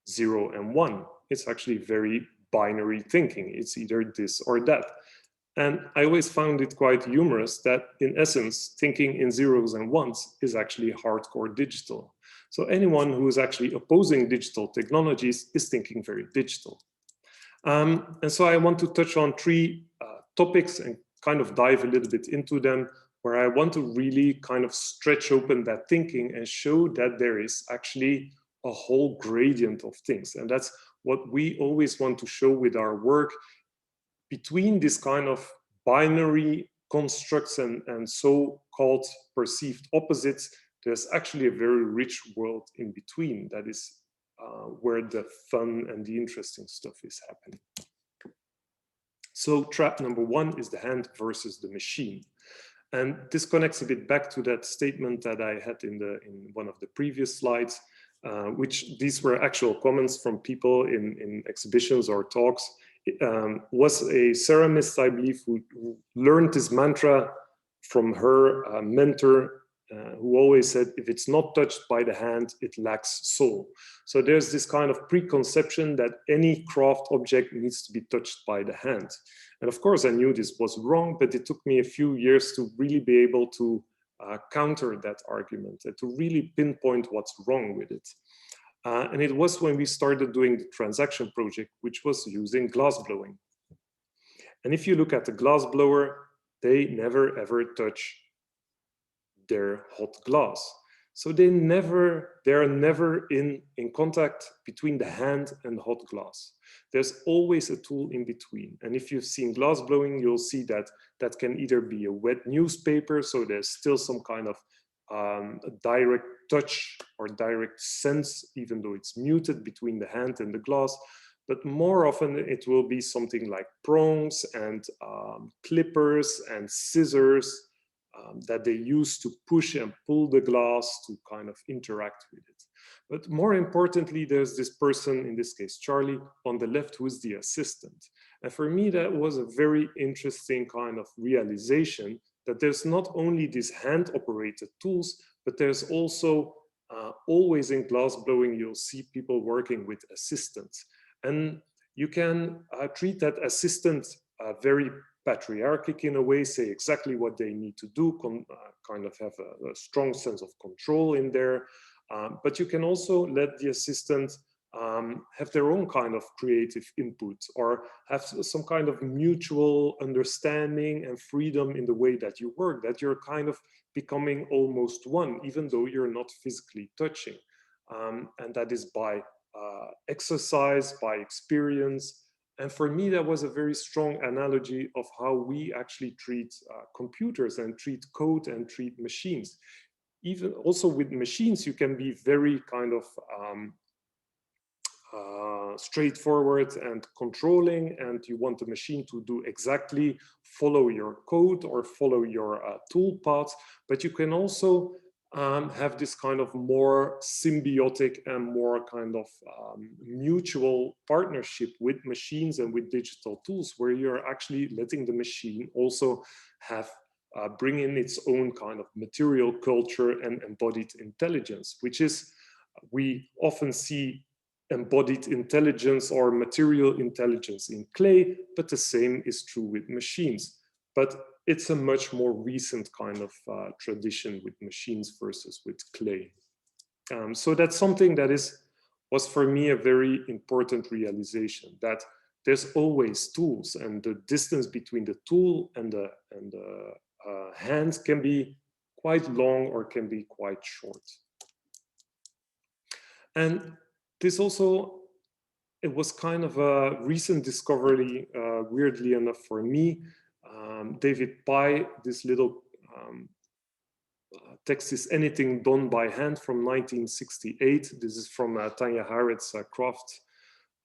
B: 0 and 1. It's actually very binary thinking. It's either this or that. And I always found it quite humorous that in essence, thinking in zeros and ones is actually hardcore digital. So anyone who is actually opposing digital technologies is thinking very digital. And so I want to touch on 3 topics and kind of dive a little bit into them, where I want to really kind of stretch open that thinking and show that there is actually a whole gradient of things. And that's what we always want to show with our work. Between this kind of binary constructs and so-called perceived opposites, there's actually a very rich world in between that is where the fun and the interesting stuff is happening. So trap number 1 is the hand versus the machine. And this connects a bit back to that statement that I had in one of the previous slides, which these were actual comments from people in exhibitions or talks. Was a ceramist, I believe, who learned this mantra from her mentor, who always said, if it's not touched by the hand, it lacks soul. So there's this kind of preconception that any craft object needs to be touched by the hand. And of course, I knew this was wrong, but it took me a few years to really be able to counter that argument and to really pinpoint what's wrong with it. And it was when we started doing the transaction project, which was using glass blowing. And if you look at the glass blower, they never ever touch their hot glass. So they are never in contact between the hand and the hot glass. There's always a tool in between. And if you've seen glass blowing, you'll see that that can either be a wet newspaper, so there's still some kind of a direct touch or direct sense, even though it's muted between the hand and the glass. But more often it will be something like prongs and clippers and scissors that they use to push and pull the glass to kind of interact with it. But more importantly, there's this person, in this case, Charlie, on the left, who is the assistant. And for me, that was a very interesting kind of realization that there's not only these hand-operated tools, but there's also always in glass blowing, you'll see people working with assistants. And you can treat that assistant very patriarchic in a way, say exactly what they need to do, kind of have a strong sense of control in there. But you can also let the assistant have their own kind of creative input, or have some kind of mutual understanding and freedom in the way that you work, that you're kind of becoming almost one, even though you're not physically touching. And that is by exercise, by experience. And for me, that was a very strong analogy of how we actually treat computers and treat code and treat machines. Even also with machines, you can be very kind of straightforward and controlling, and you want the machine to do exactly follow your code or follow your tool path, but you can also have this kind of more symbiotic and more kind of mutual partnership with machines and with digital tools, where you're actually letting the machine also have bring in its own kind of material culture and embodied intelligence, which is, we often see embodied intelligence or material intelligence in clay, but the same is true with machines. But it's a much more recent kind of tradition with machines versus with clay. So that's something that was for me a very important realization, that there's always tools, and the distance between the tool and the hands can be quite long or can be quite short. And this also, it was kind of a recent discovery, weirdly enough for me. David Pye, this little text is Anything Done by Hand from 1968. This is from Tanya Harriot's craft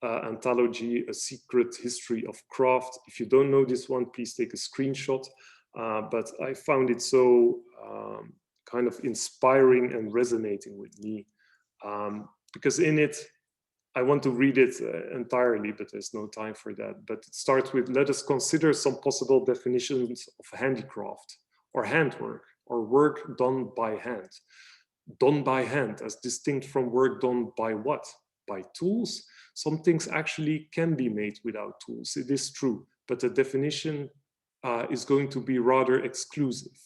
B: anthology, A Secret History of Craft. If you don't know this one, please take a screenshot. But I found it so kind of inspiring and resonating with me. Because in it, I want to read it entirely, but there's no time for that. But it starts with, let us consider some possible definitions of handicraft, or handwork, or work done by hand. Done by hand, as distinct from work done by what? By tools? Some things actually can be made without tools, it is true, but the definition is going to be rather exclusive.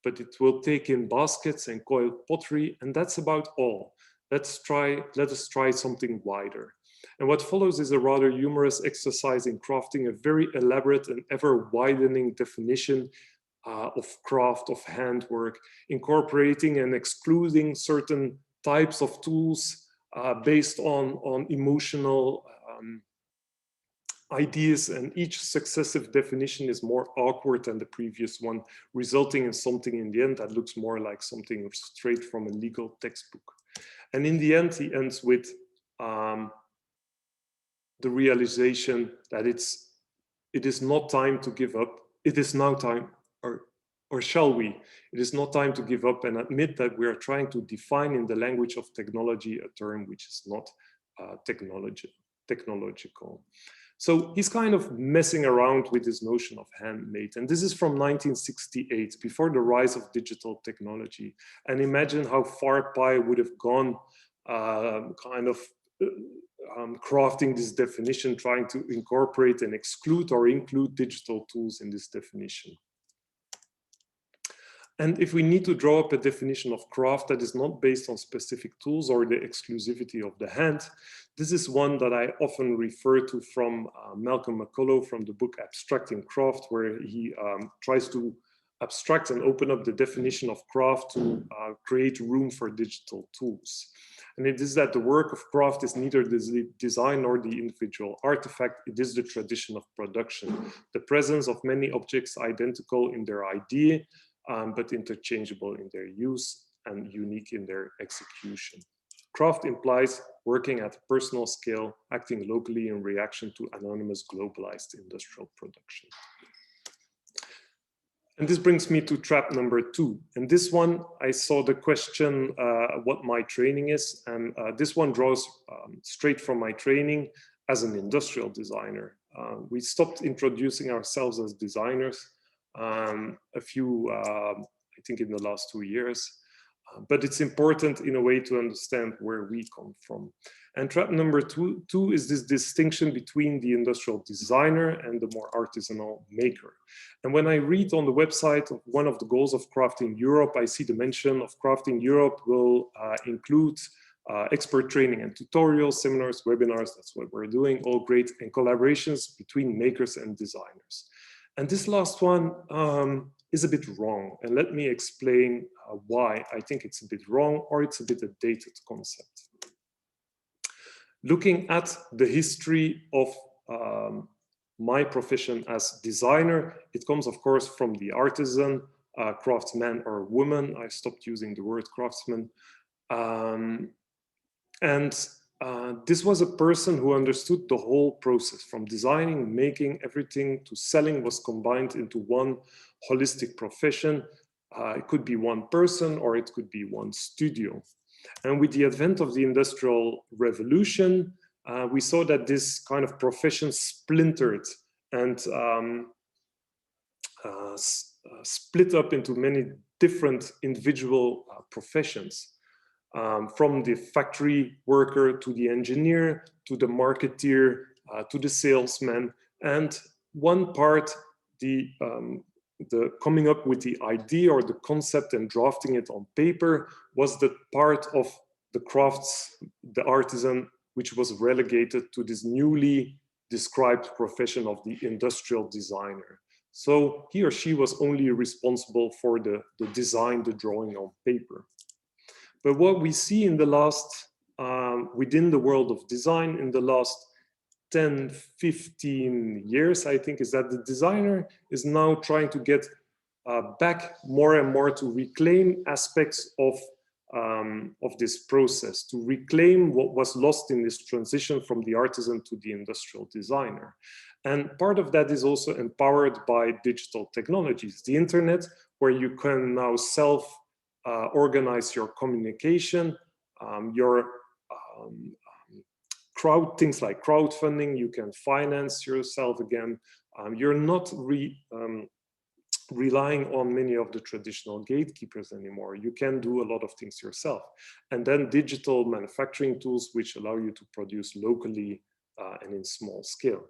B: But it will take in baskets and coiled pottery, and that's about all. Let us try something wider. And what follows is a rather humorous exercise in crafting a very elaborate and ever widening definition of craft, of handwork, incorporating and excluding certain types of tools based on emotional ideas, and each successive definition is more awkward than the previous one, resulting in something in the end that looks more like something straight from a legal textbook. And in the end, he ends with the realization that it is not time to give up. It is now time, or shall we? It is not time to give up and admit that we are trying to define in the language of technology a term which is not technological. So he's kind of messing around with this notion of handmade. And this is from 1968, before the rise of digital technology. And imagine how far Pye would have gone crafting this definition, trying to incorporate and exclude or include digital tools in this definition. And if we need to draw up a definition of craft that is not based on specific tools or the exclusivity of the hand, this is one that I often refer to from Malcolm McCullough from the book Abstracting Craft, where he tries to abstract and open up the definition of craft to create room for digital tools. And it is that the work of craft is neither the design nor the individual artifact, it is the tradition of production, the presence of many objects identical in their idea, but interchangeable in their use and unique in their execution. Craft implies working at a personal scale, acting locally in reaction to anonymous globalized industrial production. And this brings me to trap number 2. And this one, I saw the question, what my training is. And this one draws straight from my training as an industrial designer. We stopped introducing ourselves as designers I think in the last 2 years. But it's important in a way to understand where we come from. And trap number two is this distinction between the industrial designer and the more artisanal maker. And when I read on the website of one of the goals of Crafting Europe, I see the mention of Crafting Europe will include expert training and tutorials, seminars, webinars, that's what we're doing, all great, and collaborations between makers and designers. And this last one is a bit wrong. And let me explain why I think it's a bit wrong, or it's a bit a dated concept. Looking at the history of my profession as designer, it comes, of course, from the artisan, craftsman or woman. I stopped using the word craftsman. This was a person who understood the whole process, from designing, making, everything to selling was combined into one holistic profession. It could be one person or it could be one studio. And with the advent of the Industrial Revolution, we saw that this kind of profession splintered and split up into many different individual professions. From the factory worker to the engineer, to the marketeer, to the salesman, and one part, the coming up with the idea or the concept and drafting it on paper was the part of the crafts, the artisan, which was relegated to this newly described profession of the industrial designer. So he or she was only responsible for the design, the drawing on paper. But what we see in the last, within the world of design in the last 10, 15 years, I think, is that the designer is now trying to get back more and more to reclaim aspects of this process, to reclaim what was lost in this transition from the artisan to the industrial designer. And part of that is also empowered by digital technologies, the internet, where you can now organize your communication, things like crowdfunding, you can finance yourself again. You're not relying on many of the traditional gatekeepers anymore. You can do a lot of things yourself. And then digital manufacturing tools, which allow you to produce locally and in small scale.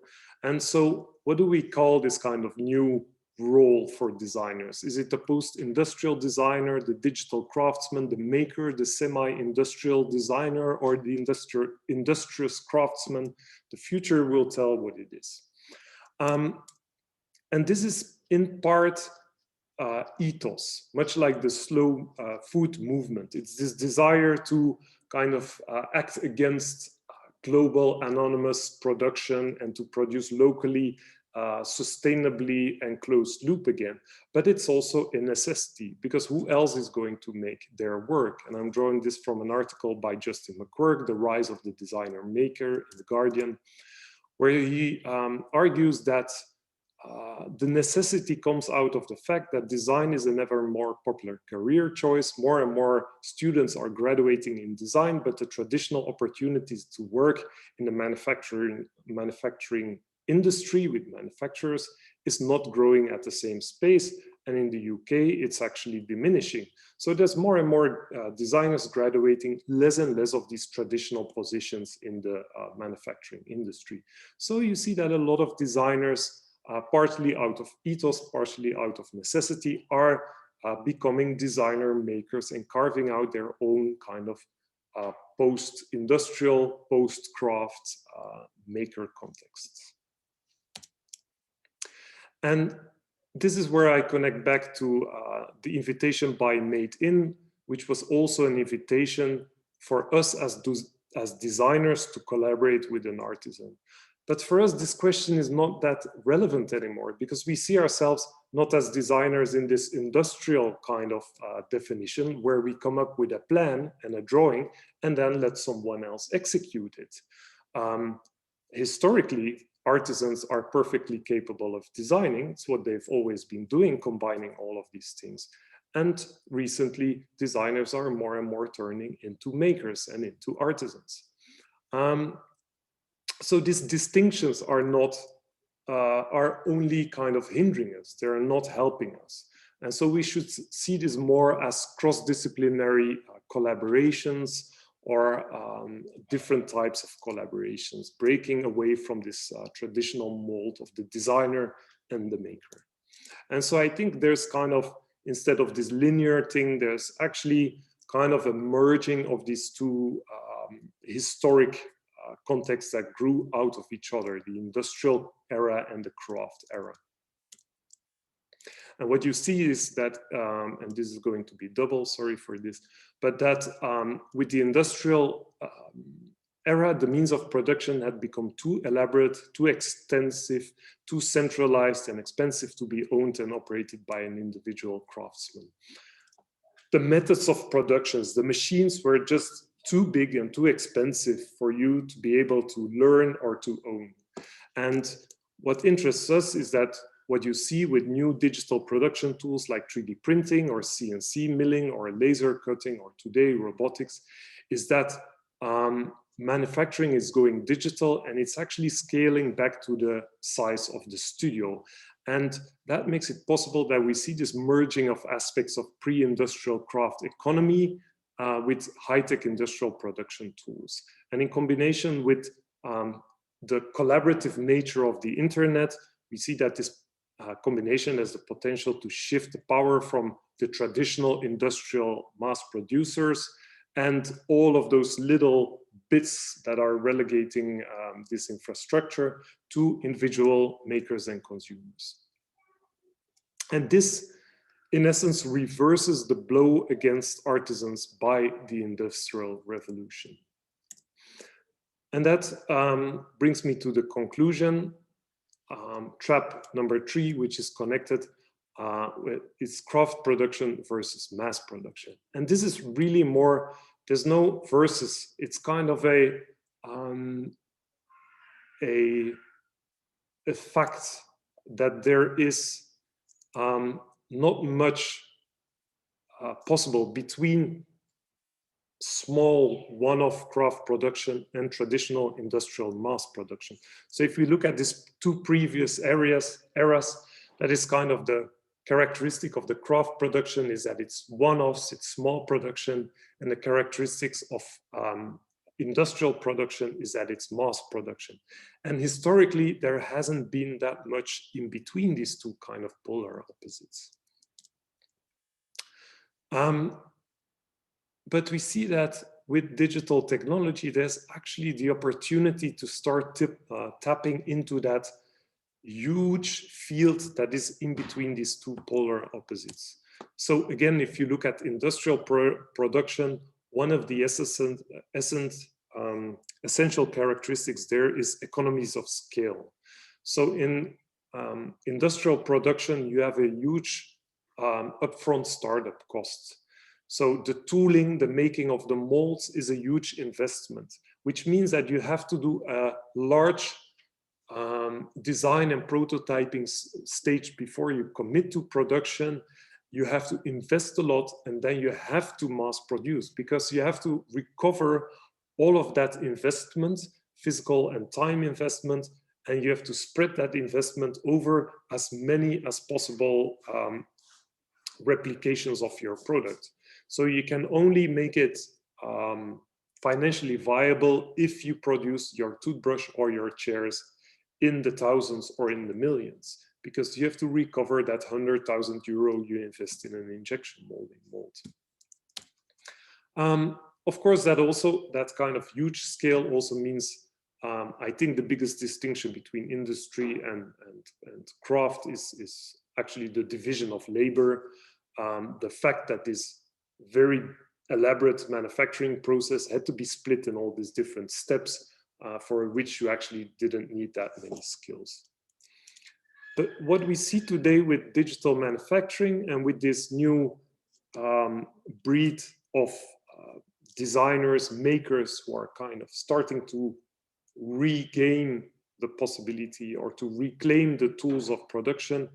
B: And so what do we call this kind of new role for designers? Is it the post-industrial designer, the digital craftsman, the maker, the semi-industrial designer, or the industrious craftsman? The future will tell what it is. And this is in part ethos, much like the slow food movement. It's this desire to kind of act against global anonymous production and to produce locally, sustainably and closed loop again. But it's also a necessity, because who else is going to make their work? And I'm drawing this from an article by Justin McQuirk, The Rise of the Designer Maker in The Guardian, where he argues that the necessity comes out of the fact that design is an ever more popular career choice. More and more students are graduating in design, but the traditional opportunities to work in the manufacturing industry with manufacturers is not growing at the same space. And in the UK, it's actually diminishing. So there's more and more designers graduating, less and less of these traditional positions in the manufacturing industry. So you see that a lot of designers, partly out of ethos, partially out of necessity, are becoming designer makers and carving out their own kind of post-industrial, post-craft maker contexts. And this is where I connect back to the invitation by Made In, which was also an invitation for us as designers to collaborate with an artisan. But for us, this question is not that relevant anymore, because we see ourselves not as designers in this industrial kind of definition, where we come up with a plan and a drawing and then let someone else execute it. Historically, artisans are perfectly capable of designing. It's what they've always been doing, combining all of these things. And recently, designers are more and more turning into makers and into artisans. So these distinctions are not, are only kind of hindering us. They're not helping us. And so we should see this more as cross-disciplinary collaborations or different types of collaborations, breaking away from this traditional mold of the designer and the maker. And so I think there's kind of, instead of this linear thing, there's actually kind of a merging of these two historic contexts that grew out of each other, the industrial era and the craft era. And what you see is that, and this is going to be double, sorry for this, but that with the industrial era, the means of production had become too elaborate, too extensive, too centralized and expensive to be owned and operated by an individual craftsman. The methods of productions, the machines were just too big and too expensive for you to be able to learn or to own. And what interests us is that what you see with new digital production tools like 3D printing or CNC milling or laser cutting or today robotics is that manufacturing is going digital and it's actually scaling back to the size of the studio. And that makes it possible that we see this merging of aspects of pre-industrial craft economy with high-tech industrial production tools. And in combination with the collaborative nature of the internet, we see that this combination has the potential to shift the power from the traditional industrial mass producers and all of those little bits that are relegating this infrastructure to individual makers and consumers. And this, in essence, reverses the blow against artisans by the Industrial Revolution. And that brings me to the conclusion. Trap number 3, which is connected with its craft production versus mass production. And this is really more, there's no versus, it's kind of a fact that there is not much possible between small one-off craft production and traditional industrial mass production. So if we look at these two previous eras, that is kind of the characteristic of the craft production is that it's one-offs, it's small production, and the characteristics of industrial production is that it's mass production. And historically, there hasn't been that much in between these two kind of polar opposites. But we see that with digital technology, there's actually the opportunity to start tapping into that huge field that is in between these two polar opposites. So again, if you look at industrial production, one of the essential characteristics there is economies of scale. So in industrial production, you have a huge upfront startup cost. So the tooling, the making of the molds is a huge investment, which means that you have to do a large design and prototyping stage before you commit to production. You have to invest a lot and then you have to mass produce because you have to recover all of that investment, physical and time investment, and you have to spread that investment over as many as possible replications of your product. So you can only make it financially viable if you produce your toothbrush or your chairs in the thousands or in the millions, because you have to recover that €100,000 you invest in an injection molding mold. Of course, that kind of huge scale also means, I think the biggest distinction between industry and craft is actually the division of labor. The fact that this very elaborate manufacturing process had to be split in all these different steps for which you actually didn't need that many skills. But what we see today with digital manufacturing and with this new breed of designers, makers who are kind of starting to regain the possibility or to reclaim the tools of production.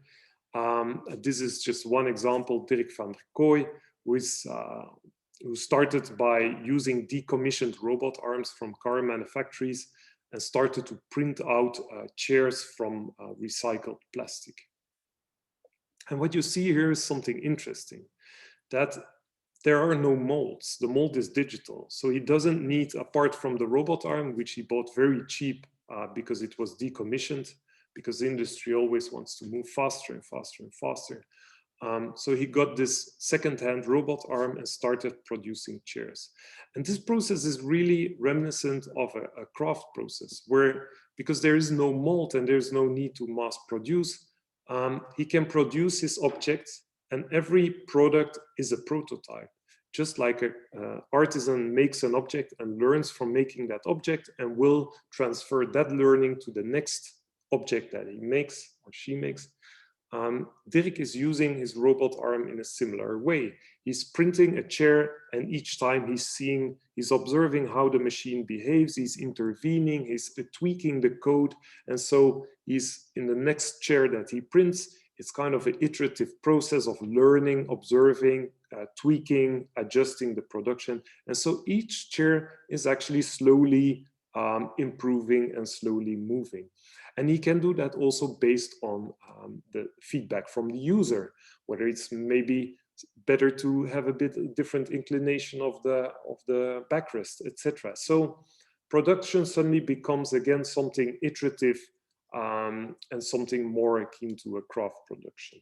B: This is just one example, Dirk van der Kooi, who started by using decommissioned robot arms from car manufacturers and started to print out chairs from recycled plastic. And what you see here is something interesting, that there are no molds. The mold is digital. So he doesn't need, apart from the robot arm, which he bought very cheap because it was decommissioned, because the industry always wants to move faster and faster and faster. So he got this second-hand robot arm and started producing chairs. And this process is really reminiscent of a craft process where, because there is no mold and there's no need to mass produce, he can produce his objects, and every product is a prototype. Just like an artisan makes an object and learns from making that object and will transfer that learning to the next object that he makes or she makes. Dirk is using his robot arm in a similar way. He's printing a chair, and each time he's observing how the machine behaves, he's intervening, he's tweaking the code. And so he's in the next chair that he prints, it's kind of an iterative process of learning, observing, tweaking, adjusting the production. And so each chair is actually slowly improving and slowly moving. And he can do that also based on the feedback from the user, whether it's maybe better to have a bit different inclination of the backrest, etc. So production suddenly becomes again something iterative and something more akin to a craft production.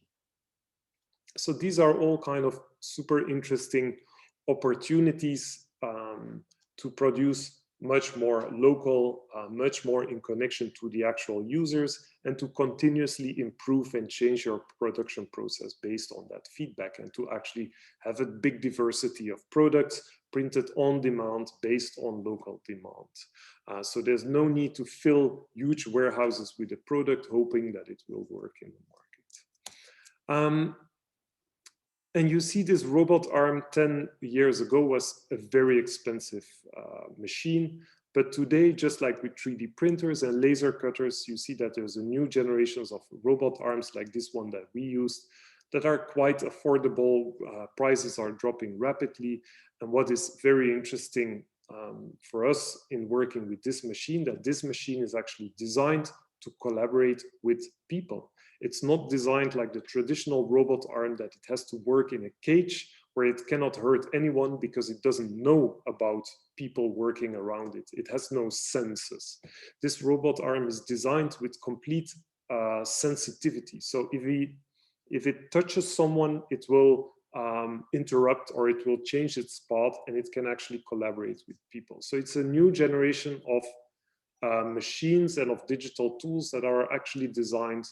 B: So these are all kind of super interesting opportunities to produce much more local, much more in connection to the actual users, and to continuously improve and change your production process based on that feedback, and to actually have a big diversity of products printed on demand based on local demand. So there's no need to fill huge warehouses with a product hoping that it will work in the market. And you see this robot arm 10 years ago was a very expensive machine. But today, just like with 3D printers and laser cutters, you see that there's a new generations of robot arms like this one that we used that are quite affordable. Prices are dropping rapidly. And what is very interesting for us in working with this machine, that this machine is actually designed to collaborate with people. It's not designed like the traditional robot arm that it has to work in a cage where it cannot hurt anyone because it doesn't know about people working around it. It has no senses. This robot arm is designed with complete sensitivity. So if it touches someone, it will interrupt or it will change its path, and it can actually collaborate with people. So it's a new generation of machines and of digital tools that are actually designed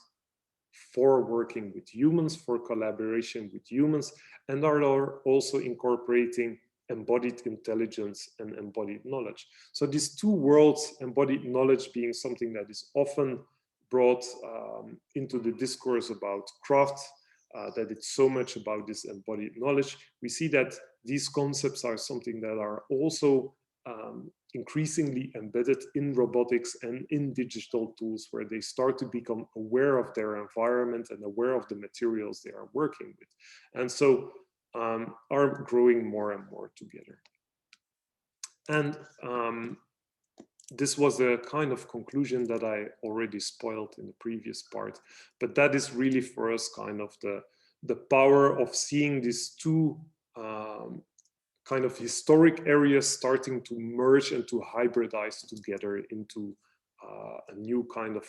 B: for working with humans, for collaboration with humans, and are also incorporating embodied intelligence and embodied knowledge. So these two worlds, embodied knowledge being something that is often brought into the discourse about craft, that it's so much about this embodied knowledge. We see that these concepts are something that are also increasingly embedded in robotics and in digital tools, where they start to become aware of their environment and aware of the materials they are working with. And so are growing more and more together. And this was a kind of conclusion that I already spoiled in the previous part, but that is really for us kind of the power of seeing these two kind of historic areas starting to merge and to hybridize together into a new kind of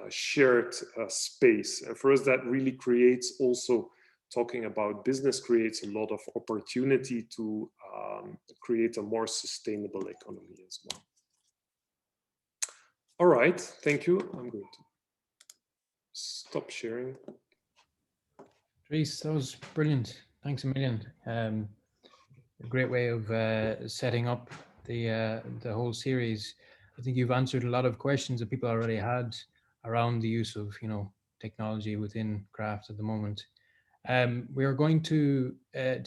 B: shared space. And for us, that really creates also, talking about business, creates a lot of opportunity to create a more sustainable economy as well. All right, thank you. I'm going to stop sharing.
A: Dries, that was brilliant. Thanks a million. A great way of setting up the whole series. I think you've answered a lot of questions that people already had around the use of, you know, technology within craft at the moment. We are going to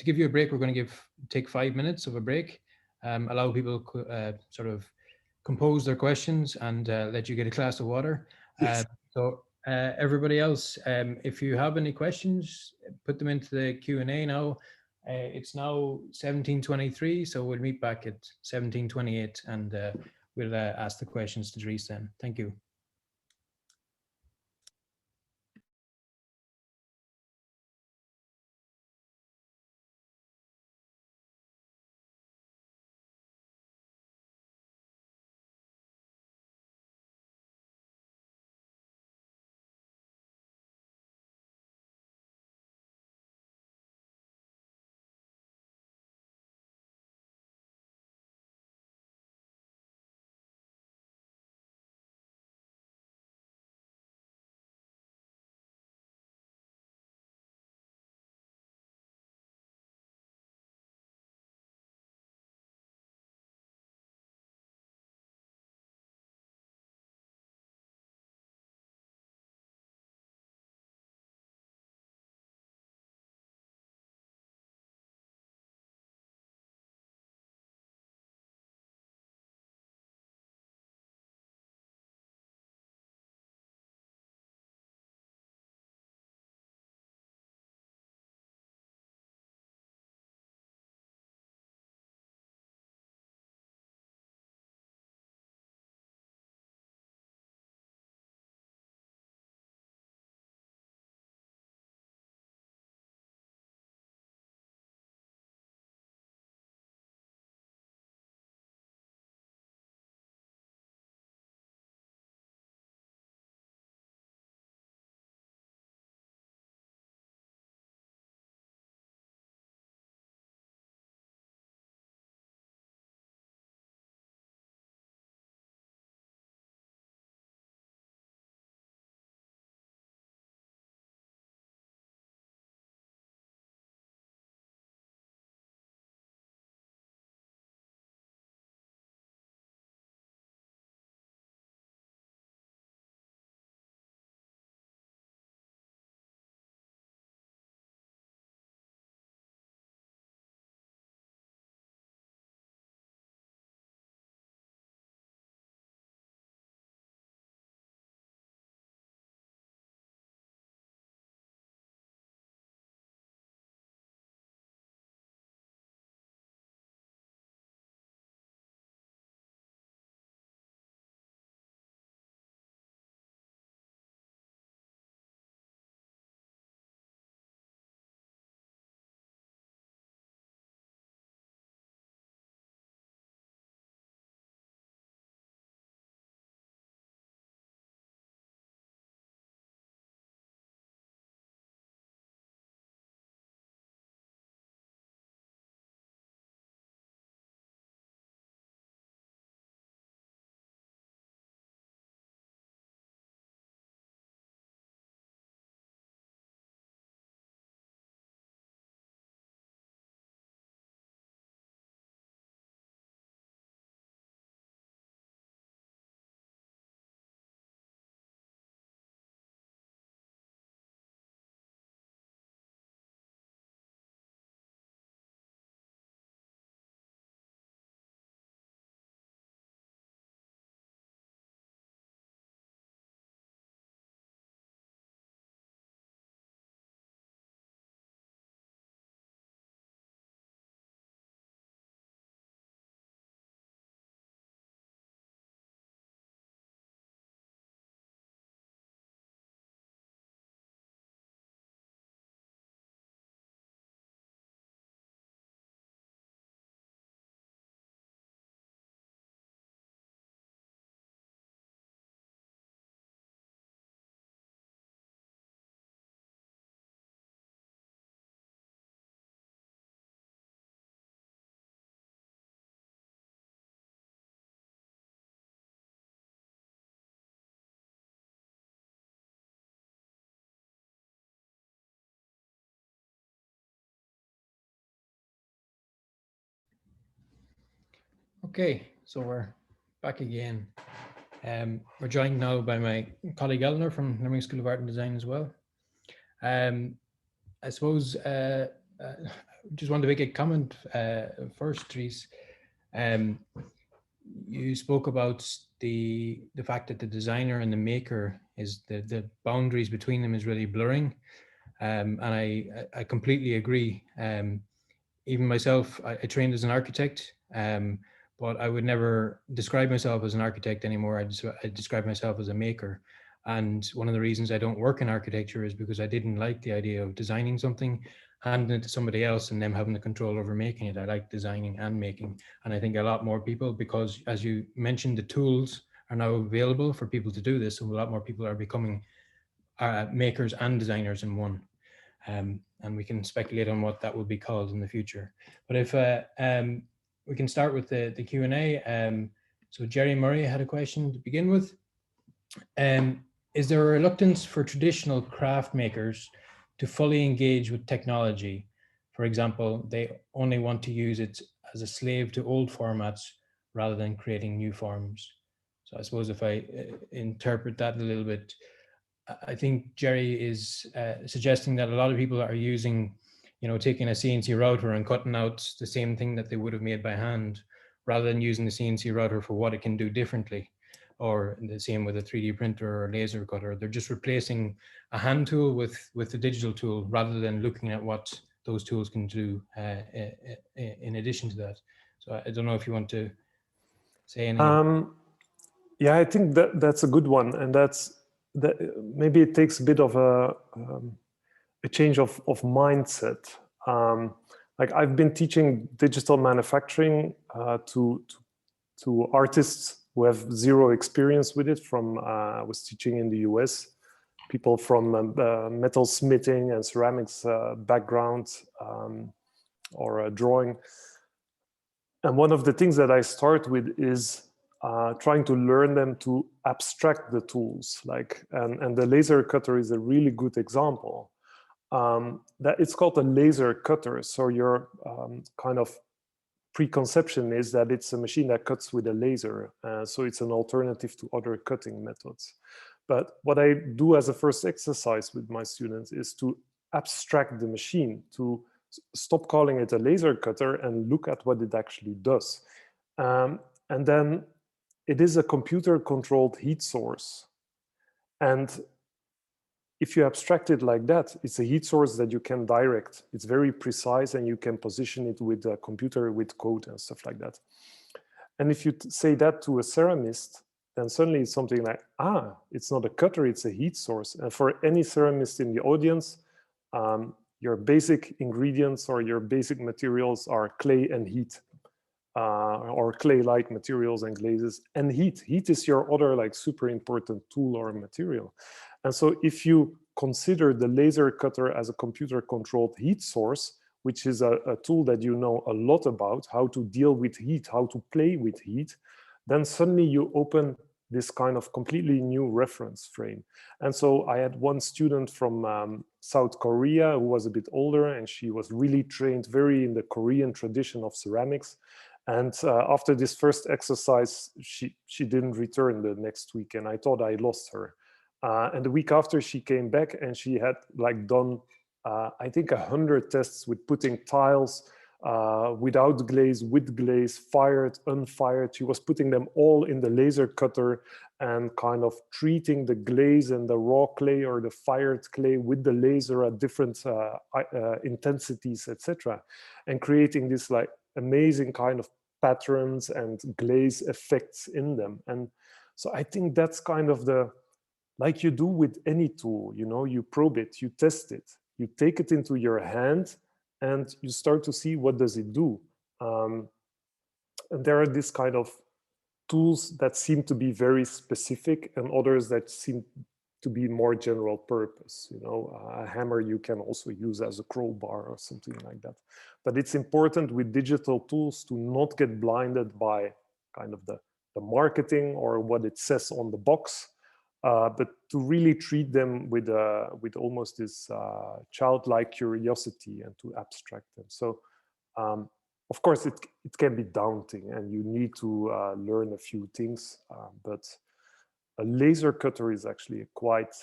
A: give you a break. We're going to take 5 minutes of a break, allow people sort of compose their questions, and let you get a glass of water. Yes. So everybody else, if you have any questions, put them into the Q&A now. It's now 17:23, so we'll meet back at 17:28, and we'll ask the questions to Dries then. Thank you. Okay, so we're back again. We're joined now by my colleague Eleanor from Limerick School of Art and Design as well. I suppose just want to make a comment first, Dries. You spoke about the fact that the designer and the maker is the boundaries between them is really blurring, and I completely agree. Even myself, I trained as an architect, but I would never describe myself as an architect anymore. I describe myself as a maker. And one of the reasons I don't work in architecture is because I didn't like the idea of designing something, handing it to somebody else and them having the control over making it. I like designing and making. And I think a lot more people, because as you mentioned, the tools are now available for people to do this. So a lot more people are becoming makers and designers in one. And we can speculate on what that will be called in the future. But if we can start with the Q&A. So Jerry Murray had a question to begin with. Is there a reluctance for traditional craft makers to fully engage with technology? For example, they only want to use it as a slave to old formats rather than creating new forms. So I suppose if I interpret that a little bit, I think Jerry is suggesting that a lot of people are using, taking a CNC router and cutting out the same thing that they would have made by hand, rather than using the CNC router for what it can do differently, or the same with a 3D printer or laser cutter. They're just replacing a hand tool with the digital tool, rather than looking at what those tools can do in addition to that. So I don't know if you want to say anything.
B: Yeah, I think that's a good one, and maybe it takes a bit of a change of mindset. Like I've been teaching digital manufacturing to artists who have zero experience with it. I was teaching in the US, people from metal smithing and ceramics background or drawing. And one of the things that I start with is trying to learn them to abstract the tools, and the laser cutter is a really good example. That it's called a laser cutter, so your kind of preconception is that it's a machine that cuts with a laser, so it's an alternative to other cutting methods. But what I do as a first exercise with my students is to abstract the machine, to stop calling it a laser cutter and look at what it actually does. And then it is a computer-controlled heat source. And if you abstract it like that, it's a heat source that you can direct. It's very precise, and you can position it with a computer with code and stuff like that. And if you say that to a ceramist, then suddenly it's something like, it's not a cutter, it's a heat source. And for any ceramist in the audience, your basic ingredients or your basic materials are clay and heat, or clay-like materials and glazes, and heat. Heat is your other super important tool or material. And so if you consider the laser cutter as a computer-controlled heat source, which is a tool that you know a lot about, how to deal with heat, how to play with heat, then suddenly you open this kind of completely new reference frame. And so I had one student from South Korea who was a bit older, and she was really trained very in the Korean tradition of ceramics. And after this first exercise, she didn't return the next week, and I thought I lost her. And the week after, she came back, and she had done, I think, 100 tests with putting tiles without glaze, with glaze, fired, unfired. She was putting them all in the laser cutter and kind of treating the glaze and the raw clay or the fired clay with the laser at different intensities, etc., and creating this amazing kind of patterns and glaze effects in them. And so I think that's kind of like you do with any tool, you probe it, you test it, you take it into your hand, and you start to see what does it do. And there are this kind of tools that seem to be very specific, and others that seem to be more general purpose. A hammer you can also use as a crowbar or something like that. But it's important with digital tools to not get blinded by kind of the marketing or what it says on the box, but to really treat them with almost this childlike curiosity and to abstract them. So of course, it can be daunting and you need to learn a few things, but a laser cutter is actually a quite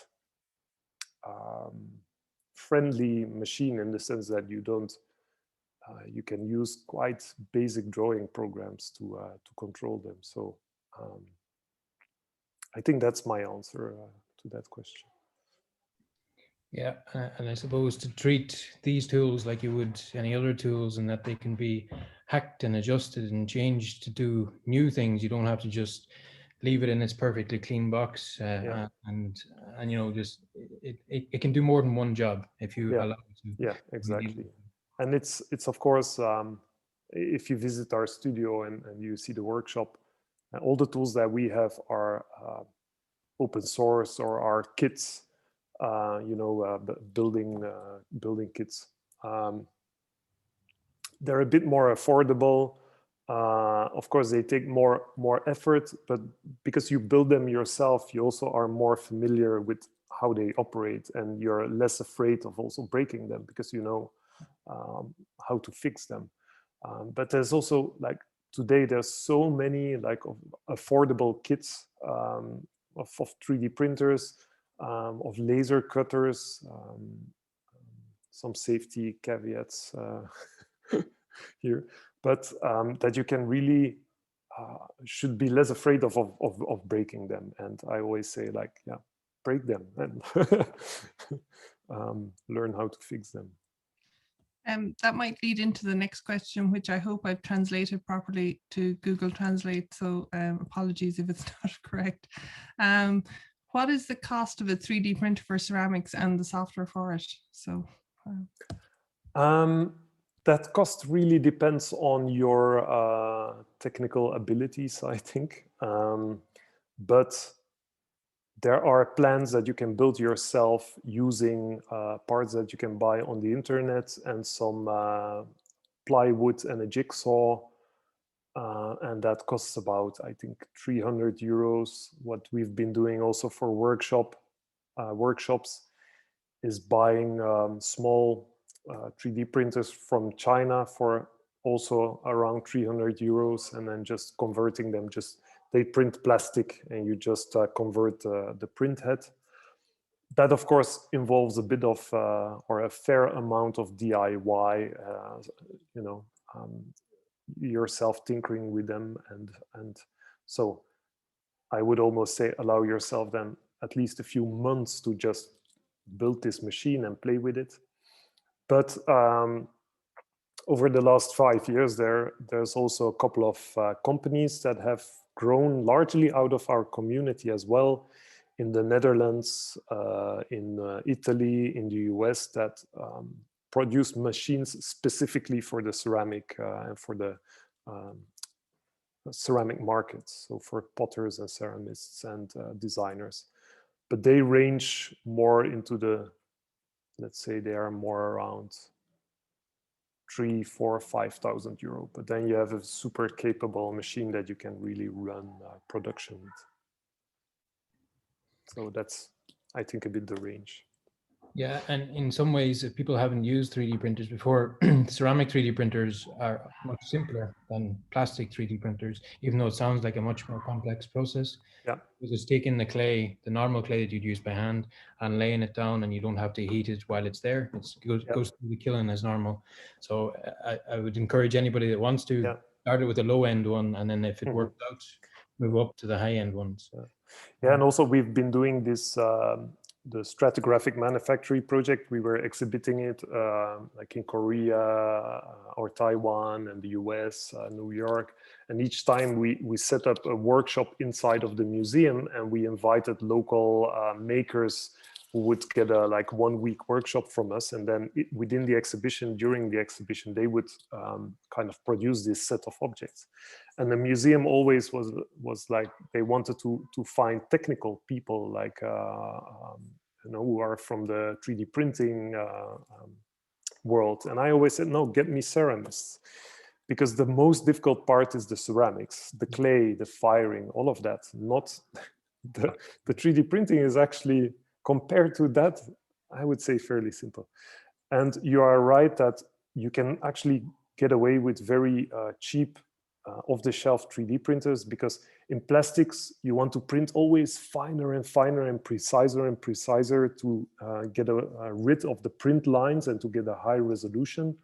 B: friendly machine in the sense that you don't, you can use quite basic drawing programs to control them. So I think that's my answer to that question.
A: Yeah, and I suppose to treat these tools like you would any other tools, and that they can be hacked and adjusted and changed to do new things. You don't have to just leave it in its perfectly clean box,
B: Yeah.
A: and you know, just it can do more than one job if you
B: Yeah.
A: allow it to.
B: Yeah, exactly. And it's of course, if you visit our studio and you see the workshop, all the tools that we have are open source or are kits, you know, building kits. They're a bit more affordable. Of course, they take more effort, but because you build them yourself, you also are more familiar with how they operate, and you're less afraid of also breaking them because you know how to fix them. But there's also, like, today there's so many like affordable kits of 3D printers, of laser cutters, some safety caveats here, but that you can really should be less afraid of breaking them. And I always say, like, yeah, break them and learn how to fix them.
E: That might lead into the next question, which I hope I've translated properly to Google Translate, so apologies if it's not correct. What is the cost of a 3D printer for ceramics and the software for it? So
B: that cost really depends on your technical abilities, I think. But there are plans that you can build yourself using parts that you can buy on the internet and some plywood and a jigsaw. And that costs about, I think, 300 euros. What we've been doing also for workshops is buying small 3D printers from China for also around 300 euros, and then just converting them. Just they print plastic and you just convert the print head. That of course involves a bit of or a fair amount of DIY, you know, yourself tinkering with them, and so I would almost say allow yourself then at least a few months to just build this machine and play with it. But over the last 5 years, there's also a couple of companies that have grown largely out of our community as well, in the Netherlands, in Italy, in the US, that produce machines specifically for the ceramic and for the ceramic markets, so for potters and ceramists and designers. But they range more into the, let's say they are more around 3,000, 4,000, 5,000 euro. But then you have a super capable machine that you can really run production with. So that's, I think, a bit the range.
A: Yeah, and in some ways, if people haven't used 3D printers before, ceramic 3D printers are much simpler than plastic 3D printers, even though it sounds like a much more complex process.
B: Yeah.
A: Because it's taking the clay, the normal clay that you'd use by hand, and laying it down, and you don't have to heat it while it's there. It goes through the kiln as normal. So I would encourage anybody that wants to start it with a low end one, and then if it works out, move up to the high end ones.
B: Yeah, and also we've been doing this the Stratigraphic Manufactury project. We were exhibiting it like in Korea or Taiwan and the US, New York. And each time we set up a workshop inside of the museum, and we invited local makers who would get a like 1 week workshop from us. And then within the exhibition, during the exhibition, they would kind of produce this set of objects. And the museum always was like, they wanted to find technical people, like, you know, who are from the 3D printing world. And I always said, no, get me ceramists, because the most difficult part is the ceramics, the clay, the firing, all of that. Not the 3D printing is actually, compared to that, I would say fairly simple. And you are right that you can actually get away with very cheap off-the-shelf 3D printers, because in plastics you want to print always finer and finer and preciser to get rid of the print lines and to get a high resolution.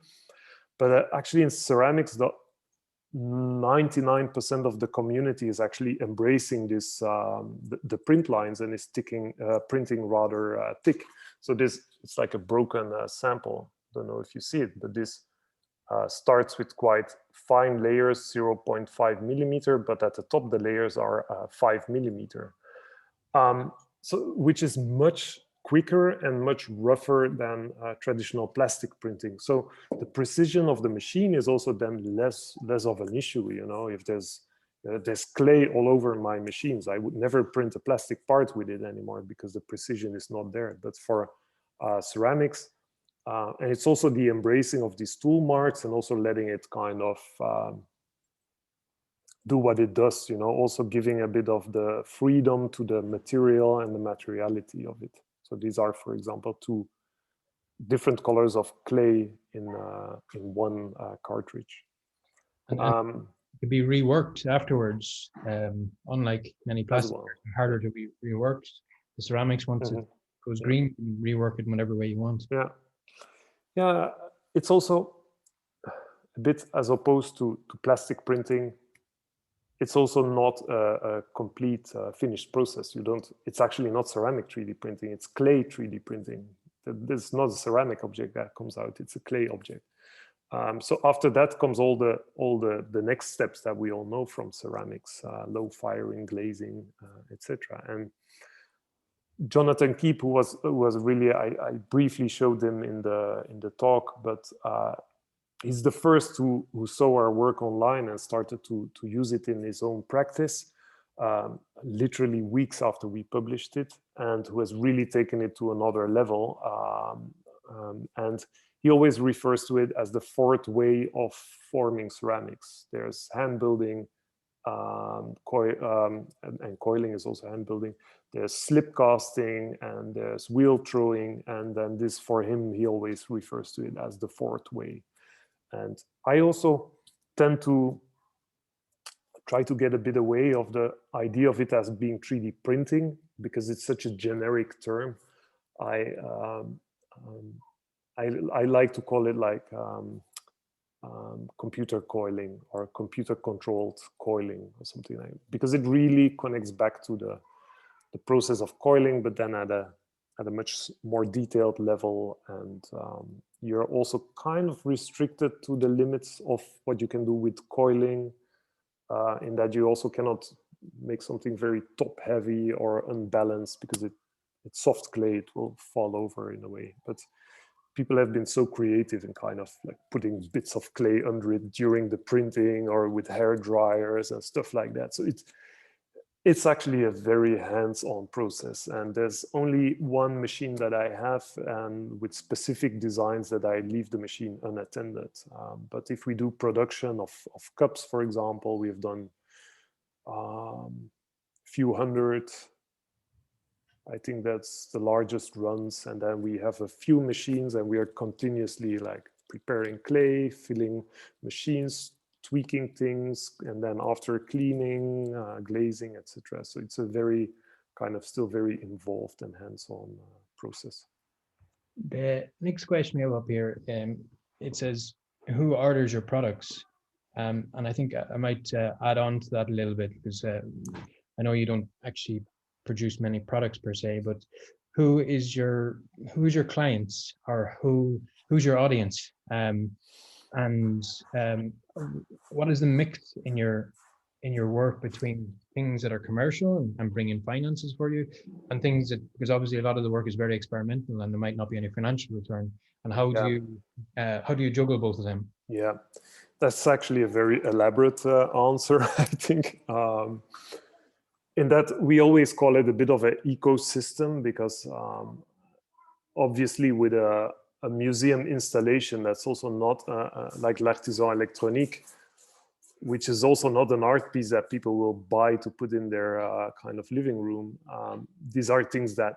B: But actually in ceramics, 99% of the community is actually embracing this the print lines and is printing rather thick. So it's like a broken sample. Don't know if you see it, but this starts with quite fine layers, 0.5 millimeter, but at the top the layers are 5 millimeter. So which is much quicker and much rougher than traditional plastic printing. So the precision of the machine is also then less of an issue. You know, if there's clay all over my machines, I would never print a plastic part with it anymore because the precision is not there. But for ceramics, and it's also the embracing of these tool marks and also letting it kind of do what it does, you know, also giving a bit of the freedom to the material and the materiality of it. So these are, for example, 2 different colors of clay in one cartridge.
A: And it can be reworked afterwards. Unlike many plastics, harder to be reworked. The ceramics, once it goes green, you can rework it in whatever way you want.
B: Yeah, yeah. It's also a bit, as opposed to plastic printing, it's also not a complete finished process. It's actually not ceramic 3D printing, it's clay 3D printing. There's not a ceramic object that comes out, it's a clay object. So after that comes all the next steps that we all know from ceramics, low firing, glazing, etc. And Jonathan Keep, who was really, I briefly showed him in the talk, but he's the first who saw our work online and started to use it in his own practice, literally weeks after we published it, and who has really taken it to another level. And he always refers to it as the 4th way of forming ceramics. There's hand building, and coiling is also hand building. There's slip casting and there's wheel throwing, and then this, for him, he always refers to it as the 4th way. And I also tend to try to get a bit away of the idea of it as being 3D printing, because it's such a generic term. I like to call it like computer coiling or computer controlled coiling or something like that, because it really connects back to the process of coiling, but then at a much more detailed level. And you're also kind of restricted to the limits of what you can do with coiling, in that you also cannot make something very top heavy or unbalanced, because it's soft clay, it will fall over in a way. But people have been so creative in kind of like putting bits of clay under it during the printing or with hair dryers and stuff like that. So it's actually a very hands-on process, and there's only one machine that I have, and with specific designs that I leave the machine unattended. But if we do production of cups, for example, we've done few hundred. I think that's the largest runs, and then we have a few machines, and we are continuously like preparing clay, filling machines, tweaking things, and then after cleaning, glazing, etc. So it's a very kind of still very involved and hands-on process.
A: The next question we have up here, it says, who orders your products? And I think I might add on to that a little bit, because I know you don't actually produce many products per se, but who's your clients, or who's your audience? And what is the mix in your work between things that are commercial and bring in finances for you, and things that, because obviously a lot of the work is very experimental and there might not be any financial return, and how do you juggle both of them?
B: Yeah, that's actually a very elaborate answer, I think. In that we always call it a bit of an ecosystem, because obviously with a museum installation, that's also not like l'Artisan électronique, which is also not an art piece that people will buy to put in their kind of living room. These are things that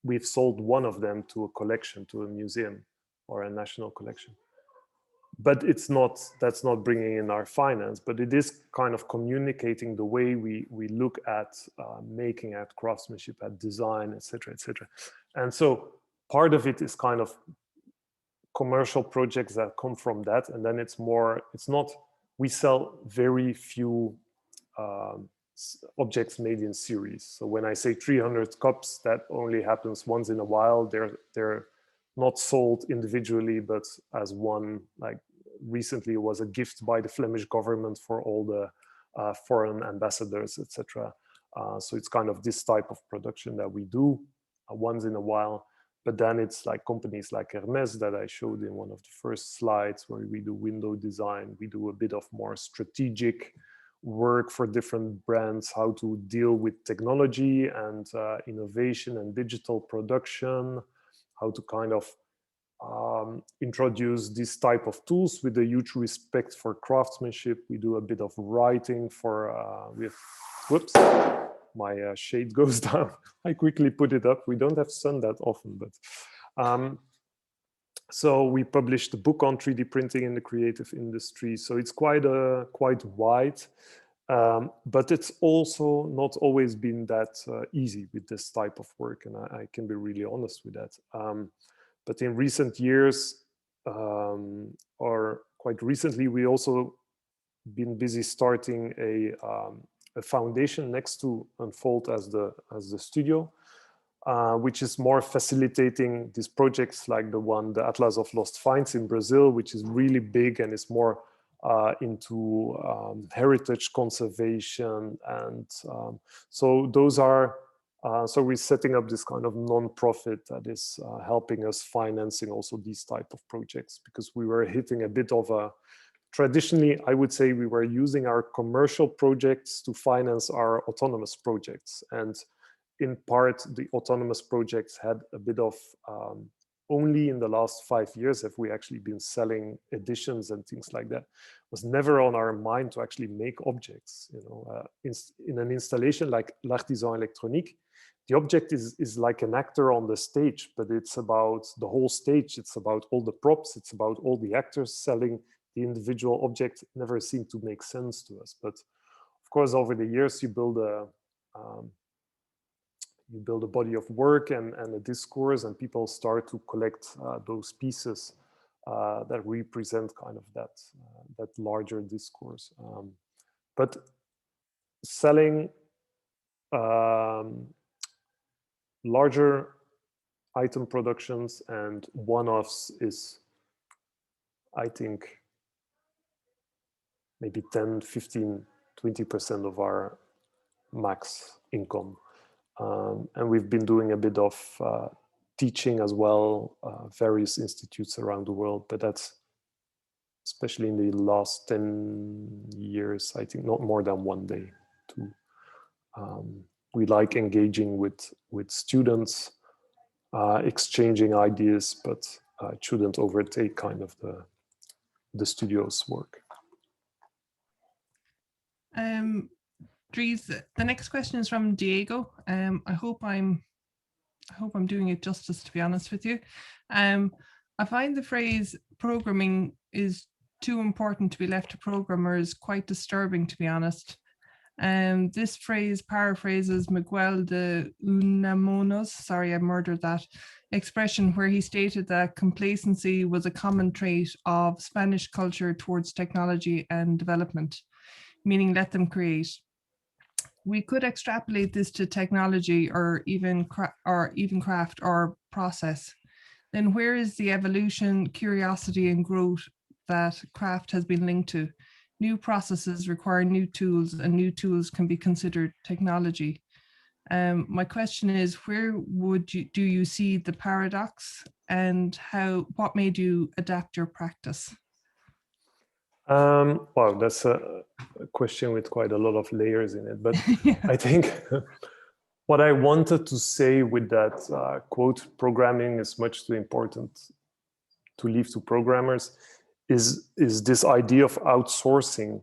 B: we've sold one of them to a collection, to a museum or a national collection. but that's not bringing in our finance, but it is kind of communicating the way we look at making, at craftsmanship, at design, etc., etc. And so part of it is kind of commercial projects that come from that, and then it's not, we sell very few objects made in series. So when I say 300 cups, that only happens once in a while. They're not sold individually, but as one. Like recently, it was a gift by the Flemish government for all the foreign ambassadors, etc. So it's kind of this type of production that we do once in a while. But then it's like companies like Hermes that I showed in one of the first slides, where we do window design. We do a bit of more strategic work for different brands, how to deal with technology and innovation and digital production, how to kind of introduce this type of tools with a huge respect for craftsmanship. We do a bit of writing for, whoops, my shade goes down. I quickly put it up. We don't have sun that often, but so we published a book on 3D printing in the creative industry. So it's quite wide, but it's also not always been that easy with this type of work, and I can be really honest with that. But in recent years, or quite recently, we also been busy starting a foundation next to Unfold as the studio, which is more facilitating these projects like the Atlas of Lost Finds in Brazil, which is really big and is more into heritage conservation. And so those are, so we're setting up this kind of non-profit that is helping us financing also these type of projects, because we were hitting a bit of a, traditionally, I would say we were using our commercial projects to finance our autonomous projects. And in part, the autonomous projects had a bit of, only in the last 5 years have we actually been selling editions and things like that. It was never on our mind to actually make objects. You know, in an installation like L'Artisan Électronique, the object is like an actor on the stage, but it's about the whole stage. It's about all the props. It's about all the actors selling. The individual object never seemed to make sense to us. But of course, over the years, you build a body of work and a discourse, and people start to collect those pieces that represent kind of that larger discourse. But selling larger item productions and one-offs is, I think, maybe 10, 15, 20% of our max income. And we've been doing a bit of teaching as well, various institutes around the world, but that's especially in the last 10 years, I think not more than one day. We like engaging with students, exchanging ideas, but it shouldn't overtake kind of the studio's work.
E: Dries, the next question is from Diego. I hope I'm doing it justice, to be honest with you. I find the phrase programming is too important to be left to programmers quite disturbing, to be honest. This phrase paraphrases Miguel de Unamuno's, sorry, I murdered that expression, where he stated that complacency was a common trait of Spanish culture towards technology and development, meaning let them create. We could extrapolate this to technology or even craft or process. Then where is the evolution, curiosity, and growth that craft has been linked to? New processes require new tools, and new tools can be considered technology. My question is, where do you see the paradox, and what made you adapt your practice?
B: Wow, that's a question with quite a lot of layers in it, but yeah. I think what I wanted to say with that quote, programming is much too important to leave to programmers, is this idea of outsourcing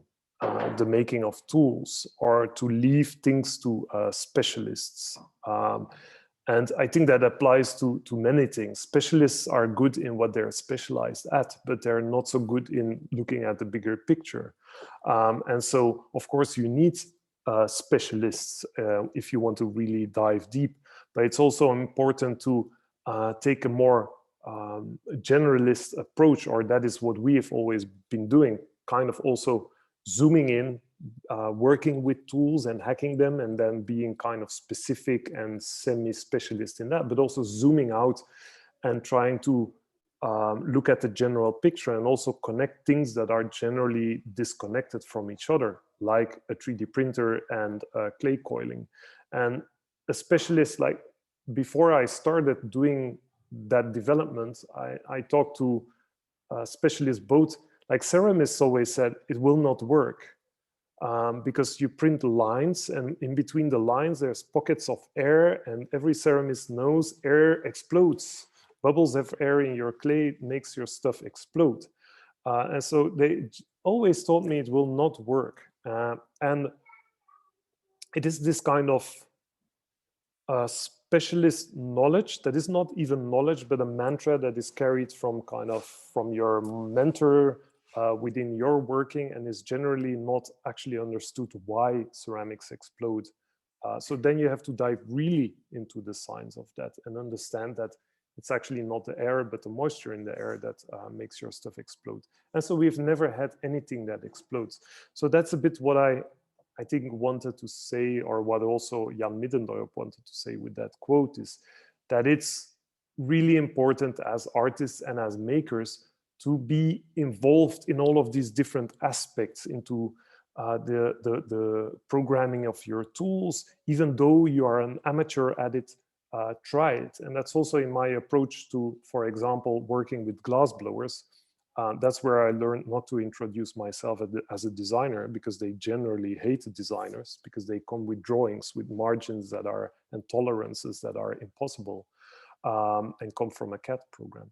B: the making of tools, or to leave things to specialists. And I think that applies to many things. Specialists are good in what they're specialized at, but they're not so good in looking at the bigger picture. And so, of course, you need specialists if you want to really dive deep. But it's also important to take a more generalist approach, or that is what we have always been doing, kind of also zooming in, working with tools and hacking them, and then being kind of specific and semi-specialist in that, but also zooming out and trying to look at the general picture and also connect things that are generally disconnected from each other, like a 3D printer and clay coiling. And a specialist, like before I started doing that development, I talked to specialists, both, like ceramists always said, it will not work because you print lines, and in between the lines there's pockets of air, and every ceramist knows air explodes. Bubbles of air in your clay makes your stuff explode. And so they always told me it will not work. And it is this kind of specialist knowledge that is not even knowledge, but a mantra that is carried from from your mentor within your working, and is generally not actually understood why ceramics explode. So then you have to dive really into the science of that and understand that it's actually not the air, but the moisture in the air that makes your stuff explode. And so we've never had anything that explodes. So that's a bit what I think wanted to say, or what also Jan Middendorp wanted to say with that quote, is that it's really important as artists and as makers to be involved in all of these different aspects, into the programming of your tools. Even though you are an amateur at it, try it. And that's also in my approach to, for example, working with glass blowers. That's where I learned not to introduce myself as a designer, because they generally hate designers, because they come with drawings with margins that are, and tolerances that are impossible, and come from a CAD program.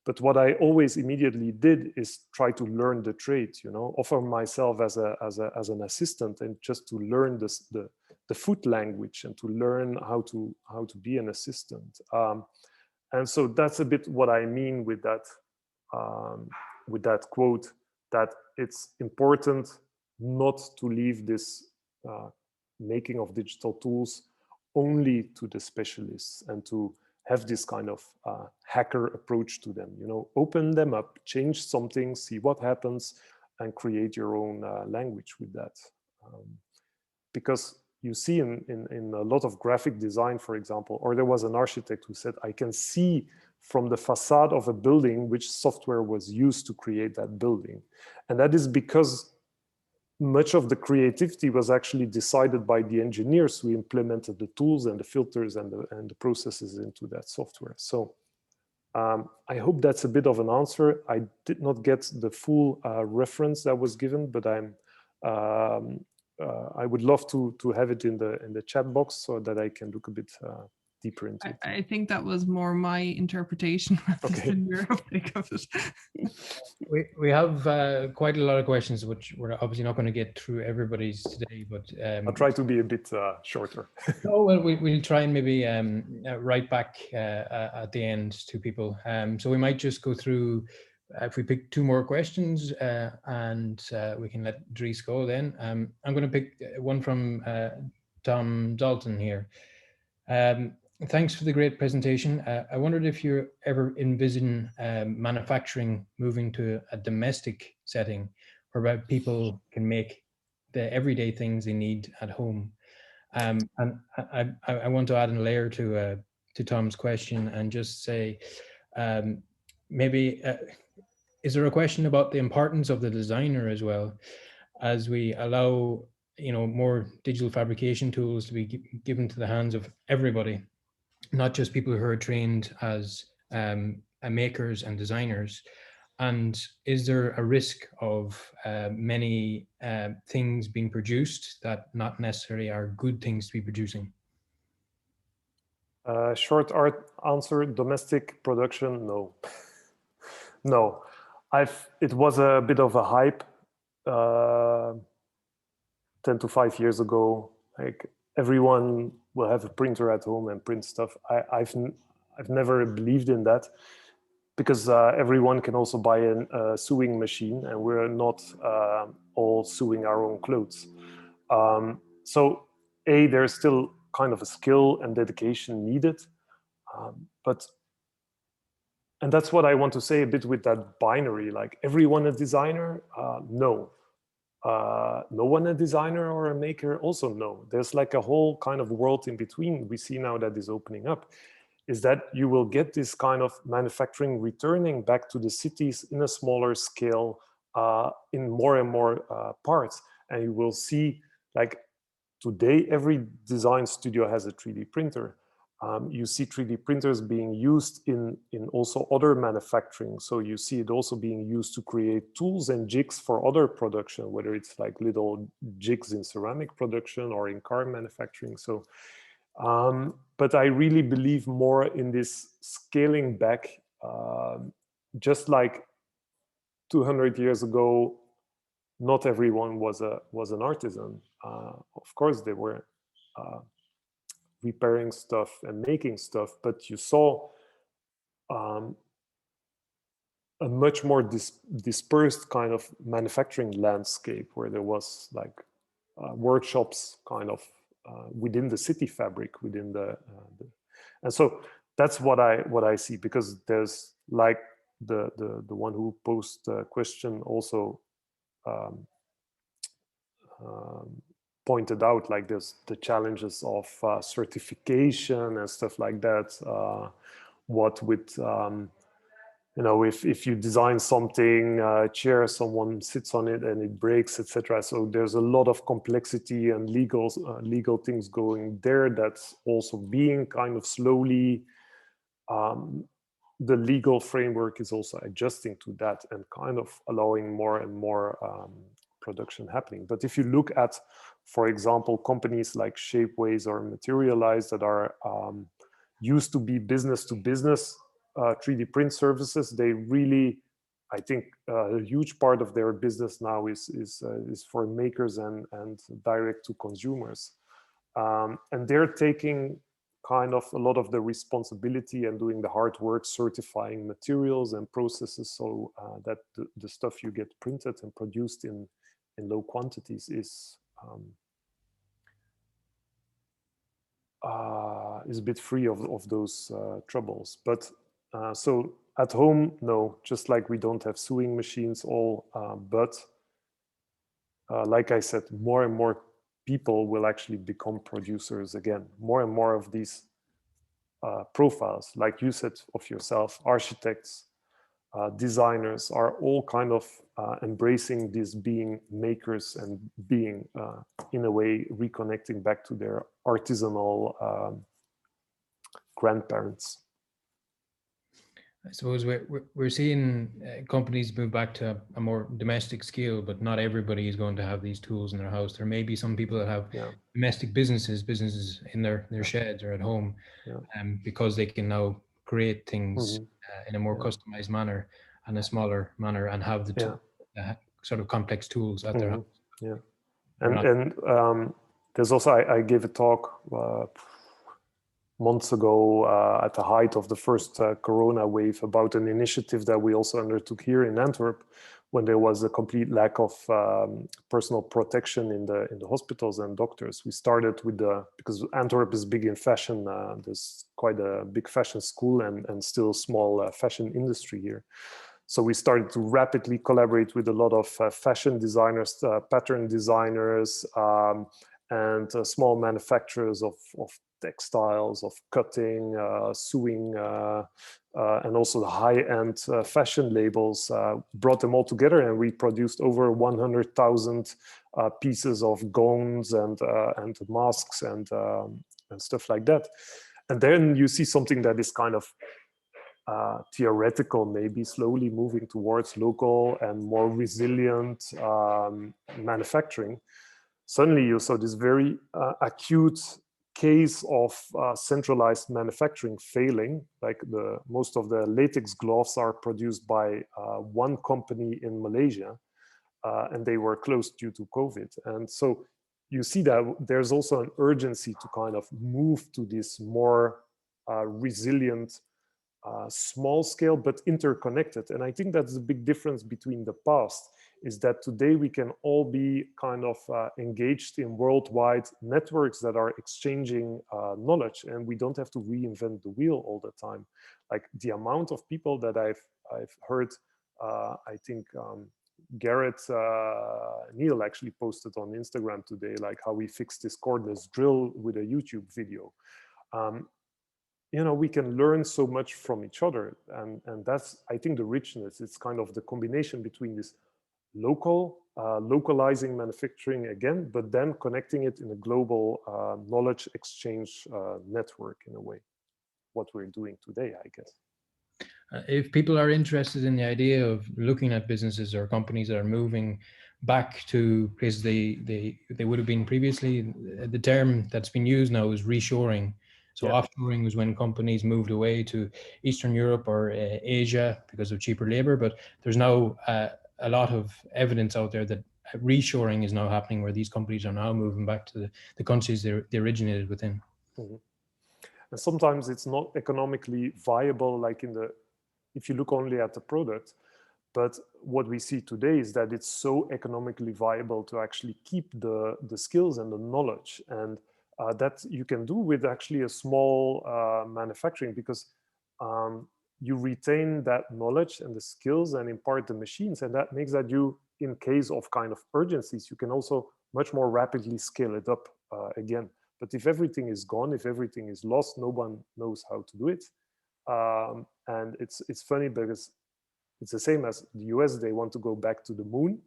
B: But what I always immediately did is try to learn the trade, you know, offer myself as an assistant, and just to learn the foot language, and to learn how to be an assistant. And so that's a bit what I mean with that quote, that it's important not to leave this making of digital tools only to the specialists, and to have this kind of hacker approach to them. You know, open them up, change something, see what happens, and create your own language with that. Because you see in a lot of graphic design, for example, or there was an architect who said, I can see from the facade of a building which software was used to create that building. And that is because much of the creativity was actually decided by the engineers who implemented the tools and the filters and the processes into that software. So I hope that's a bit of an answer. I did not get the full reference that was given, but I would love to have it in the chat box so that I can look a bit deeper into it.
E: I think that was more my interpretation rather than your take of it.
A: We have quite a lot of questions, which we're obviously not going to get through everybody's today, but
B: I'll try to be a bit shorter.
A: Oh, well, we'll try and maybe write back at the end to people. So we might just go through, if we pick two more questions, and we can let Dries go then. I'm going to pick one from Tom Dalton here. Thanks for the great presentation. I wondered if you ever envision manufacturing moving to a domestic setting where people can make the everyday things they need at home. And I want to add a layer to Tom's question and just say, maybe, is there a question about the importance of the designer as well, as we allow, you know, more digital fabrication tools to be given to the hands of everybody, not just people who are trained as makers and designers? And is there a risk of many things being produced that not necessarily are good things to be producing?
B: Short answer, domestic production, no. No, it was a bit of a hype 10 to 5 years ago. Like everyone will have a printer at home and print stuff. I've never believed in that, because everyone can also buy a sewing machine, and we're not all sewing our own clothes. So there's still kind of a skill and dedication needed, and that's what I want to say a bit with that binary, like everyone a designer? No. No one a designer or a maker? Also no. There's like a whole kind of world in between we see now that is opening up, is that you will get this kind of manufacturing returning back to the cities in a smaller scale, in more and more parts. And you will see, like today, every design studio has a 3D printer. You see 3D printers being used in also other manufacturing. So you see it also being used to create tools and jigs for other production, whether it's like little jigs in ceramic production or in car manufacturing. So, but I really believe more in this scaling back, just like 200 years ago, not everyone was an artisan. Of course, they were repairing stuff and making stuff, but you saw a much more dispersed kind of manufacturing landscape, where there was like workshops kind of within the city fabric, within and so that's what I see, because there's like the one who posed the question also pointed out, like there's the challenges of certification and stuff like that. What with you know, if you design something, a chair, someone sits on it and it breaks, etc. So there's a lot of complexity and legal things going there. That's also being kind of slowly. The legal framework is also adjusting to that and kind of allowing more and more production happening. But if you look at, for example, companies like Shapeways or Materialize that are used to be business to business 3D print services, they really, I think, a huge part of their business now is for makers and direct to consumers, and they're taking kind of a lot of the responsibility and doing the hard work, certifying materials and processes, so that the stuff you get printed and produced in low quantities is a bit free of those troubles. But so at home, no, just like we don't have sewing machines all, but like I said, more and more people will actually become producers again. More and more of these profiles, like you said of yourself, architects, designers are all kind of embracing this being makers and being, in a way, reconnecting back to their artisanal grandparents.
A: I suppose we're seeing companies move back to a more domestic scale, but not everybody is going to have these tools in their house. There may be some people that have domestic businesses in their sheds or at home, because they can now create things in a more customized manner and a smaller manner, and have the sort of complex tools at their house.
B: Yeah, and there's also, I gave a talk months ago at the height of the first corona wave about an initiative that we also undertook here in Antwerp, when there was a complete lack of personal protection in the hospitals and doctors. We started with because Antwerp is big in fashion, there's quite a big fashion school and still small fashion industry here. So we started to rapidly collaborate with a lot of fashion designers, pattern designers, and small manufacturers of textiles, of cutting, sewing, and also the high-end fashion labels, brought them all together, and we produced over 100,000 pieces of gowns and masks and stuff like that. And then you see something that is kind of theoretical, maybe slowly moving towards local and more resilient manufacturing. Suddenly you saw this very acute case of centralized manufacturing failing. Like most of the latex gloves are produced by one company in Malaysia, and they were closed due to COVID. And so you see that there's also an urgency to kind of move to this more resilient, small scale, but interconnected. And I think that's the big difference between the past, is that today we can all be kind of engaged in worldwide networks that are exchanging knowledge, and we don't have to reinvent the wheel all the time. Like the amount of people that I've heard, I think Garrett Neal actually posted on Instagram today, like how we fixed this cordless drill with a YouTube video. You know, we can learn so much from each other, and that's, I think, the richness. It's kind of the combination between this localizing manufacturing again, but then connecting it in a global knowledge exchange network, in a way, what we're doing today, I guess.
A: If people are interested in the idea of looking at businesses or companies that are moving back to places they would have been previously, the term that's been used now is reshoring. So offshoring was when companies moved away to Eastern Europe or Asia because of cheaper labor, but there's now a lot of evidence out there that reshoring is now happening, where these companies are now moving back to the countries they originated within.
B: Mm-hmm. And sometimes it's not economically viable, like if you look only at the product. But what we see today is that it's so economically viable to actually keep the skills and the knowledge, and that you can do with actually a small manufacturing, because you retain that knowledge and the skills and impart the machines, and that makes that you, in case of kind of urgencies, you can also much more rapidly scale it up again. But if everything is gone, if everything is lost, no one knows how to do it. And it's funny because it's the same as the US. They want to go back to the moon,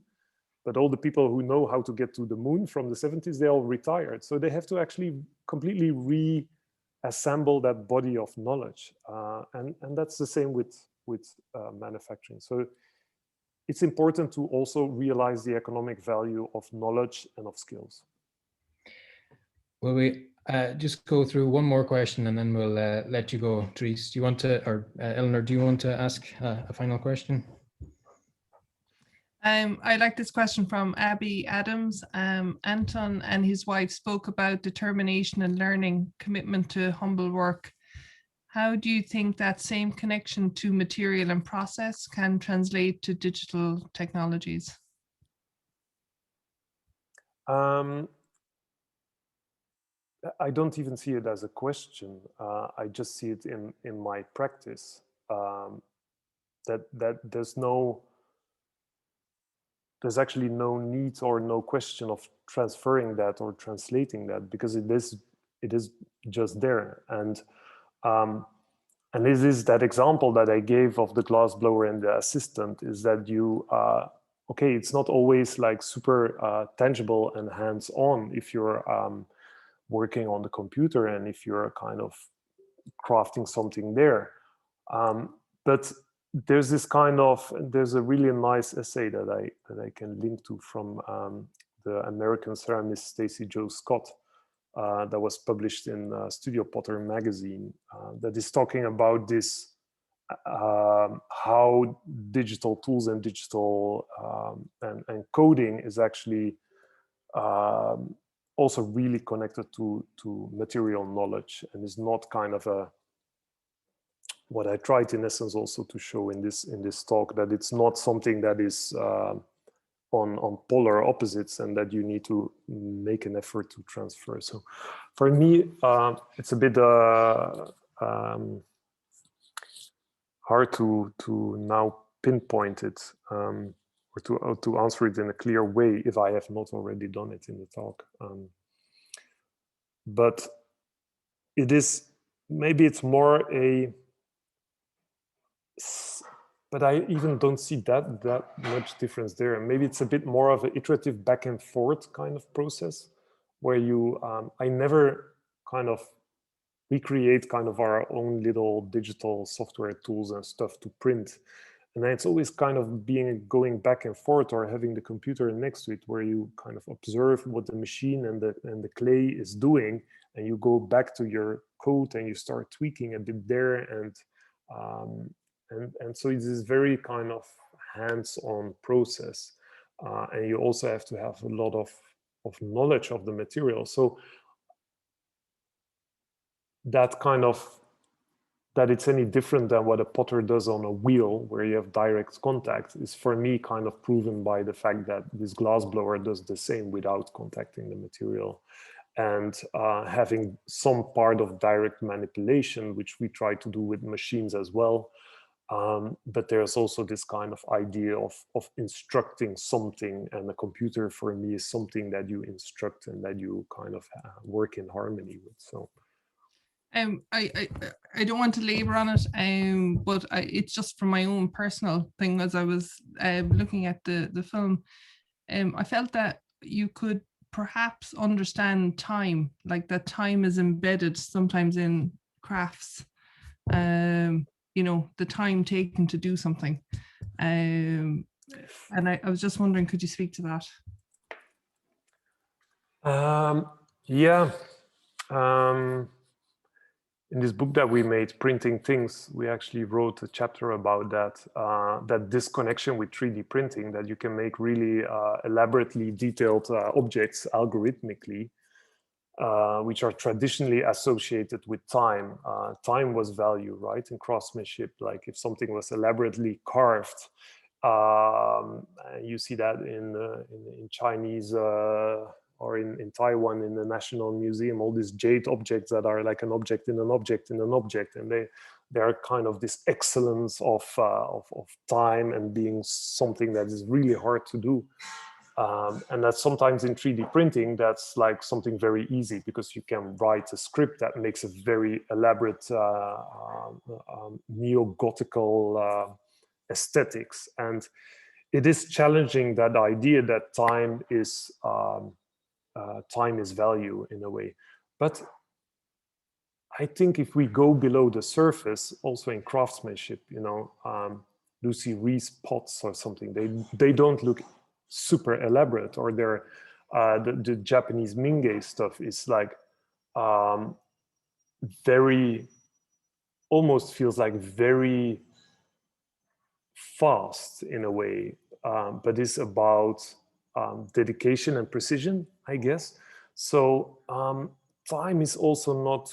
B: but all the people who know how to get to the moon from the 70s, they all retired. So they have to actually completely reassemble that body of knowledge. And that's the same with manufacturing. So it's important to also realize the economic value of knowledge and of skills.
A: Well, we just go through one more question and then we'll let you go. Dries, do you want to, or Eleanor, do you want to ask a final question?
E: I like this question from Abby Adams. Anton and his wife spoke about determination and learning, commitment to humble work. How do you think that same connection to material and process can translate to digital technologies?
B: I don't even see it as a question. I just see it in my practice, that there's actually no need or no question of transferring that or translating that, because it is just there. And this is that example that I gave of the glass blower and the assistant, is that you okay, it's not always like super tangible and hands-on if you're working on the computer and if you're kind of crafting something there. But there's a really nice essay that I can link to from the American ceramist Stacy Jo Scott, that was published in Studio Potter magazine, that is talking about this, how digital tools and digital and coding is actually also really connected to material knowledge, and is not kind of what I tried in essence also to show in this talk, that it's not something that is on polar opposites and that you need to make an effort to transfer. So for me, it's a bit hard to now pinpoint it, or to answer it in a clear way if I have not already done it in the talk. But it is, maybe it's more but I even don't see that much difference there. And maybe it's a bit more of an iterative back and forth kind of process, where you, I never kind of recreate kind of our own little digital software tools and stuff to print. And then it's always kind of going back and forth, or having the computer next to it, where you kind of observe what the machine and the clay is doing, and you go back to your code and you start tweaking a bit there, and so it is very kind of hands-on process, and you also have to have a lot of knowledge of the material. So that kind of, that it's any different than what a potter does on a wheel where you have direct contact is for me kind of proven by the fact that this glass blower does the same without contacting the material. And having some part of direct manipulation, which we try to do with machines as well. But there's also this kind of idea of instructing something, and a computer for me is something that you instruct and that you kind of work in harmony with. So
E: I don't want to labor on it, but it's just from my own personal thing. As I was looking at the film, I felt that you could perhaps understand time, like that time is embedded sometimes in crafts, you know, the time taken to do something. And I was just wondering, could you speak to that?
B: Yeah. In this book that we made, Printing Things, we actually wrote a chapter about that, that disconnection with 3D printing, that you can make really elaborately detailed objects algorithmically, which are traditionally associated with time. Time was value, right? In craftsmanship, like if something was elaborately carved, you see that in Chinese or in Taiwan, in the National Museum, all these jade objects that are like an object in an object in an object, and they are kind of this excellence of time and being something that is really hard to do. And that sometimes in 3D printing, that's like something very easy because you can write a script that makes a very elaborate neo-Gothical aesthetics. And it is challenging that idea that time is value in a way. But I think if we go below the surface, also in craftsmanship, you know, Lucy Rees pots or something, they don't look super elaborate, or they're the Japanese Mingei stuff is like very, almost feels like very fast in a way, but it's about dedication and precision, I guess. So time is also not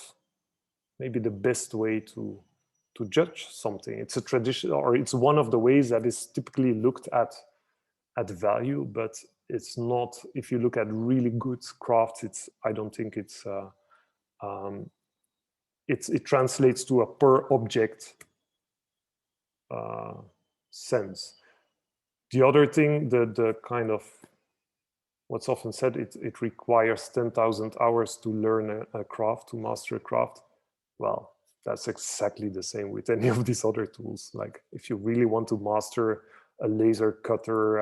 B: maybe the best way to judge something. It's a tradition, or it's one of the ways that is typically looked at value, but it's not. If you look at really good crafts, I don't think it translates to a per object sense. The other thing, the kind of what's often said, it requires 10,000 hours to learn a craft, to master a craft. Well, that's exactly the same with any of these other tools. Like if you really want to master a laser cutter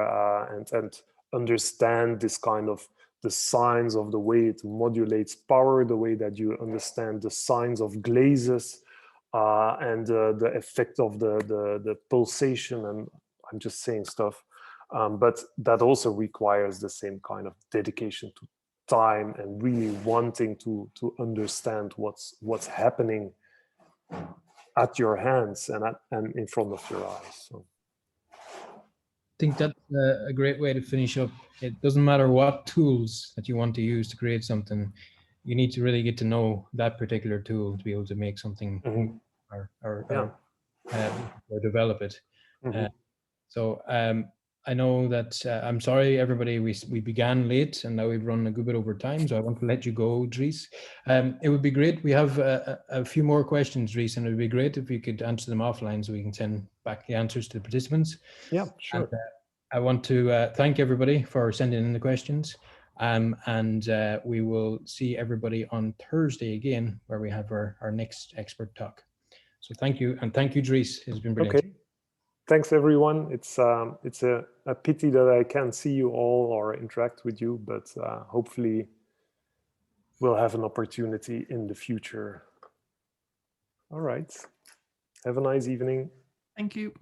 B: and understand this kind of the signs of the way it modulates power, the way that you understand the signs of glazes and the effect of the pulsation, and I'm just saying stuff, but that also requires the same kind of dedication to time and really wanting to understand what's happening at your hands and in front of your eyes. So
A: I think that's a great way to finish up. It doesn't matter what tools that you want to use to create something. You need to really get to know that particular tool to be able to make something or develop it. So I know that I'm sorry, everybody. We began late and now we've run a good bit over time. So I want to let you go, Dries. It would be great. We have a few more questions, Dries, and it would be great if you could answer them offline so we can send back the answers to the participants.
B: Yeah, sure.
A: And, I want to thank everybody for sending in the questions. And we will see everybody on Thursday again, where we have our next expert talk. So thank you. And thank you, Dries. It's been brilliant.
B: Okay. Thanks, everyone. It's a pity that I can't see you all or interact with you, but hopefully we'll have an opportunity in the future. All right. Have a nice evening.
E: Thank you.